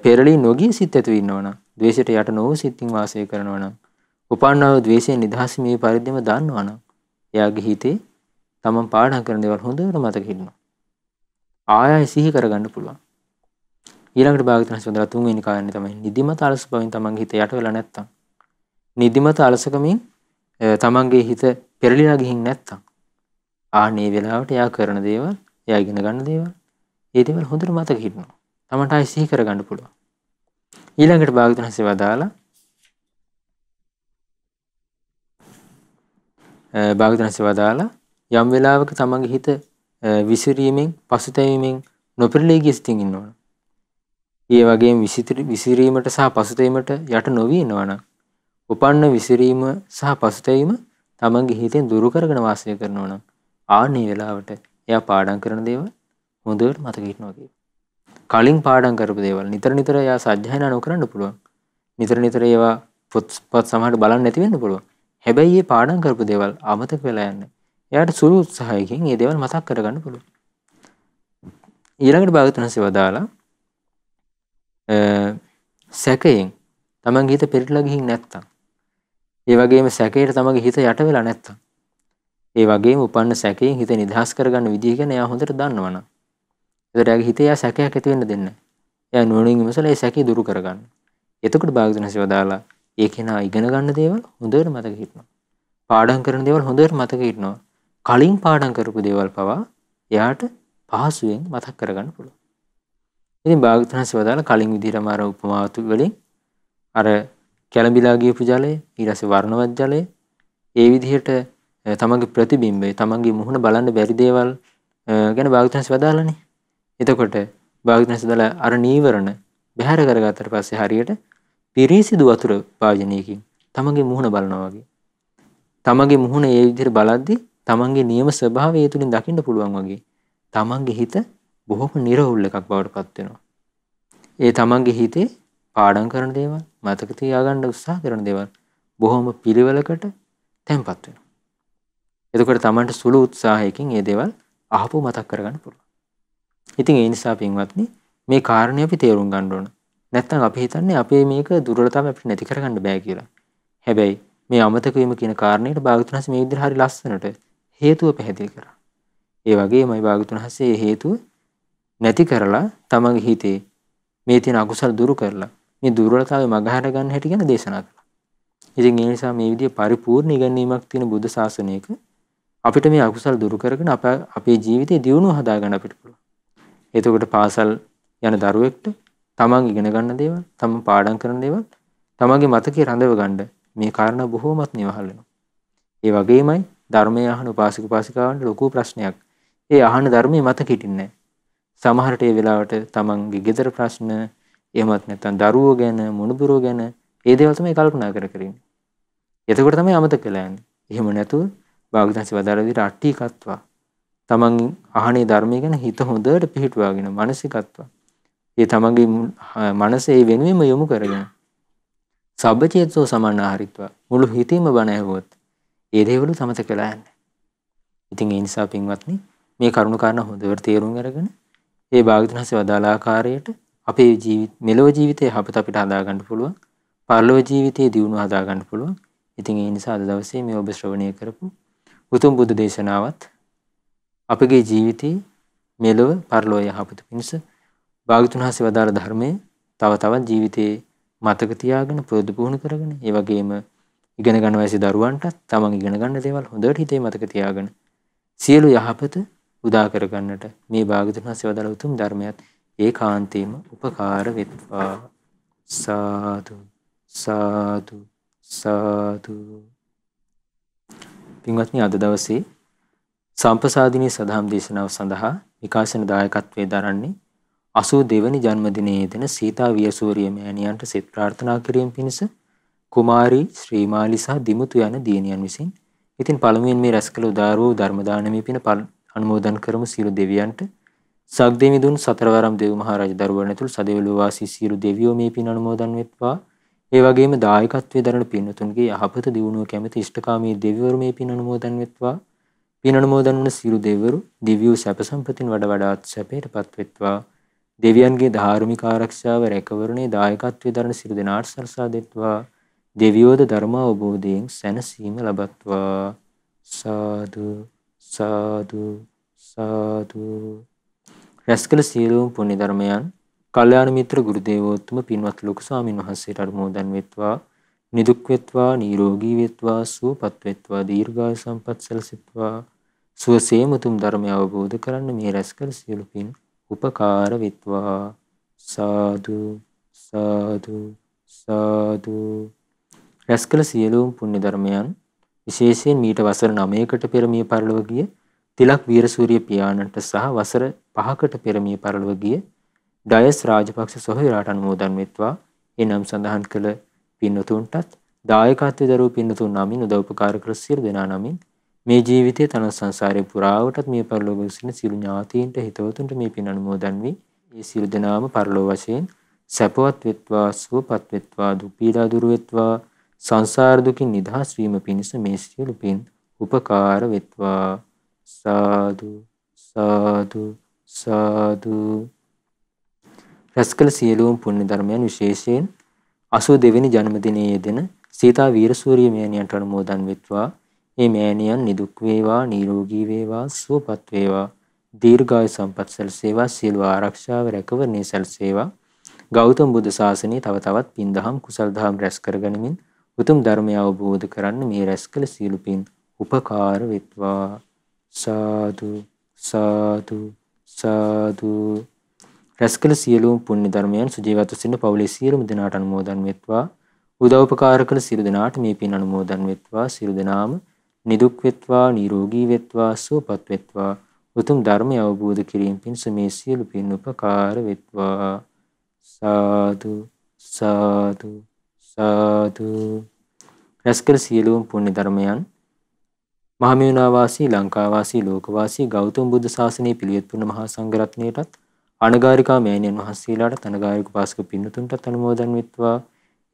පෙරළී නොගිය සිත් ඇතුව ඉන්නවනම්, द्वේෂයට යට නොවූ සිතින් වාසය කරනවනම්, උපන්නා වූ द्वේෂයෙන් නිදහස් මේ පරිද්දම දන්නවනම් එයාගේ හිතේ තමන් පාඩම් කරන දේවල් හොඳට මතක හිටිනවා. ආයෙ සිහි කරගන්න පුළුවන්. ඊළඟට භාගතුන්සේ වදාලා තුන්වෙනි කාරණේ තමයි නිදිමත අලස බවින් තමන්ගේ හිත යට වෙලා නැත්තම්. නිදිමත අලසකමින් තමන්ගේ හිත පෙරලිලා ගිහින් නැත්තම් ආනේ වෙලාවට එයා කරන දේවල්, එයා ඉගෙන ගන්න දේවල්, ඒ දේවල් හොඳට මතක හිටිනවා. තමන්ට ආයෙ සිහි කරගන්න පුළුවන්. ඊළඟට භාගතුන්සේ වදාලා භාගතුන්සේ වදාලා යම් වෙලාවක තමන්ගේ හිත විසිරීමෙන් පසුතැවීමෙන් නොපෙරළී ගිය සිතින් ඉන්නවනම්, ඒ වගේම විසිරීමට සහ පසුතැවීමට යට නොවී ඉන්නවනම්, උපන්න විසිරීම සහ පසුතැවීම තමන්ගේ හිතෙන් දුරු කරගෙන වාසය කරනවනම් ආන්නේ වෙලාවට එයා පාඩම් කරන දේවල් හොඳට මතක හිටිනවා කියනවා. කලින් පාඩම් කරපු දේවල් නිතර නිතර එයා සජ්ජායනා නොකරන්න පුළුවන්. නිතර නිතර ඒවා පොත් සමහරට බලන්න නැති වෙන්න පුළුවන්. හැබැයි මේ පාඩම් කරපු දේවල් අමතක වෙලා යන්නේ. එයාට සුළු උත්සාහයකින් මේ දේවල් මතක් කරගන්න පුළුවන්. ඊළඟට භාගතුන්සේ වදාලා සැකයෙන් තමන්ගේ හිත පෙරටලා ගිහින් නැත්තම්, ඒ වගේම සැකයට තමන්ගේ හිත යට වෙලා නැත්තම්, ඒ වගේම උපන්න සැකයෙන් හිත නිදහස් කරගන්න විදිහ ගැන එයා හොඳට දන්නවනම්, එතකොට එයාගේ හිතේ එයා සැකයක් ඇති වෙන්න දෙන්නේ නැහැ. එයා නුවණින් විමසලා ඒ සැකය දුරු කරගන්න. එතකොට භාගතුන්සේ වදාලා ඒ කෙනා ඉගෙන ගන්න දේවල් හොඳට මතක හිටිනවා. පාඩම් කරන දේවල් හොඳට මතක හිටිනවා. කලින් පාඩම් කරපු දේවල් පවා එයාට පහසුවෙන් මතක් කරගන්න පුළුවන්. ඉතින් භාගතුන්සේ වදාලා කලින් විදිහටම අර උපමාතු වලින් අර කැළඹිලා ගියපු ජලය, ඊට පස්සේ වර්ණවත් ජලය, ඒ විදිහට තමන්ගේ ප්‍රතිබිම්බය, තමන්ගේ මුහුණ බලන්න බැරි දේවල් ගැන භාගතුන්සේ වදාලානේ. එතකොට භාගතුන්සේ වදාලා අර නීවරණ බැහැර කරගත්තට පස්සේ හරියට පිරිසිදු වතුර පාජනයකින් තමන්ගේ මුහුණ බලනවා වගේ. තමන්ගේ මුහුණ ඒ විදිහට බලද්දි තමන්ගේ නියම ස්වභාවය ඒ තුලින් දකින්න පුළුවන් වගේ. තමන්ගේ හිත බොහොම නිර්වුල් එකක් බවට පත් වෙනවා. ඒ තමන්ගේ හිතේ පාඩම් කරන දේවල්, මතක තියාගන්න උත්සාහ කරන දේවල් බොහොම පිළිවෙලකට තැම්පත් වෙනවා. එතකොට තමන්ට සුළු උත්සාහයකින් මේ දේවල් අහපු මතක් කරගන්න පුළුවන්. ඉතින් ඒ නිසා පින්වත්නි මේ කාරණේ අපි තේරුම් ගන්න ඕන. නැත්තම් අපි හිතන්නේ අපේ මේක දුර්වලතාවය අපිට නැති කරගන්න බෑ කියලා. හැබැයි මේ අමතක වීම කියන කාරණේට භාගතුන්හසේ මේ විදිහට හරි ලස්සනට හේතුව පැහැදිලි කරා. ඒ වගේමයි භාගතුන්හසේ මේ හේතුව නැති කරලා තමන්ගේ හිතේ මේ තියෙන අකුසල දුරු කරලා මේ දුර්වලතාවය මගහැර ගන්න හැටි ගැන දේශනා කළා. ඉතින් ඒ නිසා මේ විදිහේ පරිපූර්ණ ඉගැන්වීමක් තියෙන බුද්ධ ශාසනයක අපිට මේ අකුසල දුරු කරගෙන අපේ ජීවිතේ දියුණුව හදාගන්න අපිට පුළුවන්. එතකොට පාසල් යන දරුවෙක්ට තමන් ඉගෙන ගන්න දේවල්, තමන් පාඩම් කරන දේවල්, තමන්ගේ මතකයේ රඳව ගන්න මේ කාරණා බොහෝමත් නිවහල් වෙනවා. ඒ වගේමයි ධර්මය අහන උපාසක උපාසිකාවන්ට ලොකු ප්‍රශ්නයක්. ඒ අහන ධර්මයේ මතක හිටින්නේ නැහැ. සමහරට ඒ වෙලාවට තමන්ගේ ගෙදර ප්‍රශ්න, එහෙමත් නැත්නම් දරුවෝ ගැන, මුණුබුරෝ ගැන ඒ දේවල් තමයි කල්පනා කර කර ඉන්නේ. එතකොට තමයි අමතක වෙලා යන්නේ. එහෙම නැතුව භාග්‍යවතුන්සේ වදාළ විදිහට අට්ටිකත්වා තමන් අහනේ ධර්මය ගැන හිත හොඳට පිහිටුවාගෙන මානසිකත්වා. ඒ තමන්ගේ මනස ඒ වෙනුවෙන්ම යොමු කරගෙන සබ්බචේතසෝ සමන්නාහරිත්වා මුළු හිතීම බණ ඇහුවොත් ඒ දේවලු සමතක වෙලා යන්නේ. ඉතින් ඒ නිසා පින්වත්නි මේ කරුණු කාරණා හොඳට තේරුම් අරගෙන ඒ භාග්‍යවතුන්සේ වදාළ ආකාරයට අපේ මෙලොව ජීවිතයේ යහපත අපිට හදා ගන්න පුළුවන්. පරලොව ජීවිතයේ දියුණුව හදා ගන්න පුළුවන්. ඉතින් ඒ නිසා අද දවසේ මේ ඔබ ශ්‍රවණය කරපු උතුම් බුදු දේශනාවත් අපගේ ජීවිතයේ මෙලොව පරලොව යහපත පිණිස භාග්‍යවතුන්සේ වදාළ ධර්මයේ තව තවත් ජීවිතයේ මතක තියාගෙන පුරුදු පුහුණු කරගෙන ඒ වගේම ඉගෙන ගන්න වයසේ දරුවන්ටත් තමන් ඉගෙන ගන්න දේවල් හොඳට හිතේ මතක තියාගෙන සියලු යහපත උදා කර ගන්නට මේ භාග්‍යවතුන්සේ වදාළ උතුම් ධර්මයත් ඒකාන්තයෙන්ම උපකාර වෙත්වා. සාදු සාදු සාදු. පින්වත්නි අද දවසේ සම්පසාදිනී සදහම් දේශනාව සඳහා විකාශන දායකත්වයේ දරන්නේ 82 වෙනි ජන්මදිනයේ දෙන සීතා වියසූරිය මෑණියන්ට සෙත් ප්‍රාර්ථනා කිරීම පිණිස කුමාරී ශ්‍රීමාලි සහ දිමුතු යන දියණියන් විසින්. ඉතින් පළමුවෙන් මේ රැස් කළ උදාර වූ ධර්ම දානමේ පින අනුමෝදන් කරමු සියලු දෙවියන්ට. සක්දෙවිඳුන් සතරවරම් දෙව් මහ රජ දරුවන් ඇතුළු සදෙව්ලොව වාසී සියලු දෙවියෝ මේ පින අනුමෝදන් වෙත්වා. ඒ වගේම දායකත්වයේ දරන පින්වතුන්ගේ යහපත දියුණුව කැමති ඉෂ්ඨකාමී දෙවිවරු මේ පින අනුමෝදන් වෙත්වා. පින අනුමෝදන් වන සියලු දෙවිවරු දිව්‍ය සැප සම්පතින් වඩාත් සැපයටපත් වෙත්වා. දෙවියන්ගේ ධාර්මික ආරක්ෂාව රැකවරණේ දායකත්වයේ දරන සියලු දෙනාට සලසා දෙත්වා. දෙවියෝද ධර්ම අවබෝධයෙන් සැනසීම ලබත්වා. සාදු සාදු සාදු. රැස්කල සියලුම පුණ්‍ය ධර්මයන් කල්යාණ මිත්‍ර ගුරු දේවෝත්තම පින්වත් ලොකු ස්වාමින් වහන්සේට අනුමෝදන් වෙත්වා. නිදුක් වෙත්වා, නිරෝගී වෙත්වා, සුවපත් වෙත්වා, දීර්ඝායු සම්පත් සැලසෙත්වා. සුවසේම උතුම් ධර්මය අවබෝධ කරන්න මේ රැස්කල සියලු පින් උපකාර වෙත්වා. සාදු සාදු සාදු. රැස්කල සියලුම පුණ්‍ය ධර්මයන් විශේෂයෙන් මීට වසර 9කට පෙර මිය පරලොව ගිය තිලක් වීරසූරිය පියාණන්ට සහ වසර 5කට පෙර මිය පරලොව ගිය ඩයස් රාජපක්ෂ සොහොයුරාට අනුමෝදන් වෙත්වා. ඒ නම් සඳහන් කළ පින්වතුන්ටත් දායකත්වයේ දරූ පින්වතුන් නමින් උදව්පකාර කර සියලු දෙනා නමින් මේ ජීවිතයේ තන සංසාරේ පුරාවටත් මිය පරලොව සිටින සියලු ඥාතීන්ට හිතවතුන්ට මේ පින් අනුමෝදන් වී ඒ සියලු දෙනාම පරලොව වශයෙන් සැපවත් වෙත්වා, සුවපත් වෙත්වා, දුක් පීඩා දුරු වෙත්වා, සංසාර දුකින් නිදහස් වීම පිණිස මේ සියලු පින් උපකාර වෙත්වා. සාදු සාදු සාදු. රැස්කල සියලුම පුණ්‍ය ධර්මයන් විශේෂයෙන් 82 වෙනි ජන්මදිනයේ යෙදෙන සීතා වීරසූරිය මෑණියන්ට අනුමෝදන් වෙත්වා. මේ මෑණියන් නිදුක් වේවා, නිරෝගී වේවා, සුවපත් වේවා, දීර්ඝායු සම්පත් සැලසේවා, සියලු ආරක්ෂාව රැකවරණේ සැලසේවා. ගෞතම බුදු සාසනයේ තව තවත් පින් දහම් කුසල් දහම් රැස් කරගනිමින් උතුම් ධර්මය අවබෝධ කරන්න මේ රැස්කල සියලු පින් උපකාර වෙත්වා. සාදු සාදු සාදු. රැස්කල සියලුම පුණ්‍ය ධර්මයන් සුජීවත්ව සිටින පවුලේ සියලුම දෙනාට අනුමෝදන් වෙත්වා. උදව්පකාර කළ සියලු දෙනාට මේ පින් අනුමෝදන් වෙත්වා. සියලු දෙනාම නිදුක් වෙත්වා, නිරෝගී වෙත්වා, සුවපත් වෙත්වා. උතුම් ධර්මය අවබෝධ කිරීම පිණිස මේ සියලු පින් උපකාර වෙත්වා. සාදු සාදු සාදු. රැස්කල සියලුම පුණ්‍ය ධර්මයන් මහමෙවුනා වාසී, ලංකා වාසී, ලෝක වාසී ගෞතම බුදු සාසනයේ පිළිවෙත් පුරන මහා සංඝරත්නයටත් අනගාരികා මෑණියන් වහන්සේලාට අනගාരിക උපාසක පින්නතුන්ටත් අනුමෝදන් වෙත්වා.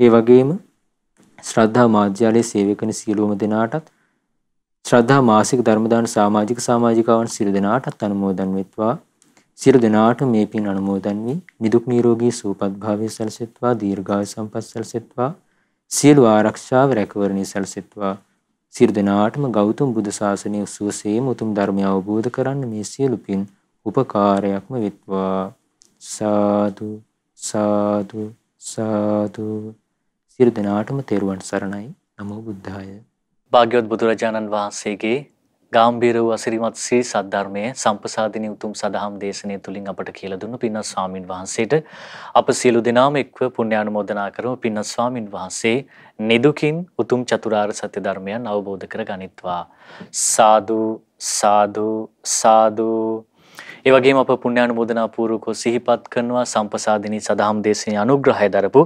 ඒ වගේම ශ්‍රද්ධා මාධ්‍යාලයේ සේවය කරන සියලුම දෙනාටත් ශ්‍රද්ධා මාසික ධර්ම දාන සමාජිකාවන් සියලු දෙනාටත් අනුමෝදන් වෙත්වා. සියලු දෙනාට මේ පින් අනුමෝදන් වී නිදුක් නිරෝගී සුවපත් භාවය සැලසෙත්වා, දීර්ඝායු සම්පත් සැලසෙත්වා, සියලු ආරක්ෂාව රැකවරණය සැලසෙත්වා. සියලු දෙනාටම ගෞතම බුදු සාසනයේ සුවසේම උතුම් ධර්මය අවබෝධ කරන්න මේ සියලු පින් උපකාරයක්ම වෙත්වා. සාදු සාදු සාදු. සියලු දෙනාටම තෙරුවන් සරණයි. නමෝ බුද්ධාය. භාග්‍යවත් බුදුරජාණන් වහන්සේගේ ගාම්භීර වූ අසිරිමත් ශ්‍රී සද්ධර්මයේ සම්පසාදිනී උතුම් සදහම් දේශනය තුලින් අපට කියලා දුන්නු පින්වත් ස්වාමින් වහන්සේට අප සියලු දෙනාම එක්ව පුණ්‍යානුමෝදනා කරමු. පින්වත් ස්වාමින් වහන්සේ නිදුකින් උතුම් චතුරාර්ය සත්‍ය ධර්මයන් අවබෝධ කර ගනිත්වා. සාදු සාදු සාදු. ඒ වගේම අප පුණ්‍යානුමෝදනා පූර්වකව සිහිපත් කරනවා සම්පසාදිනී සදහම් දේශනයේ අනුග්‍රහය දරපු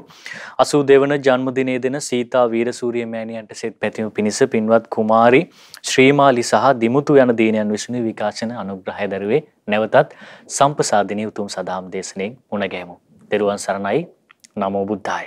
82 වන ජන්මදිනයේ දෙන සීතා වීරසූරිය මෑණියන්ට සෙත් පැතීම පිණිස පින්වත් කුමාරි ශ්‍රීමාලි සහ දිමුතු යන දිනයන් විසින් විකාශන අනුග්‍රහය දරුවේ නැවතත් සම්පසාදිනී උතුම් සදහම් දේශනයෙන් මුණ ගැහෙමු. ත්වන් සරණයි. නමෝ බුද්ධාය.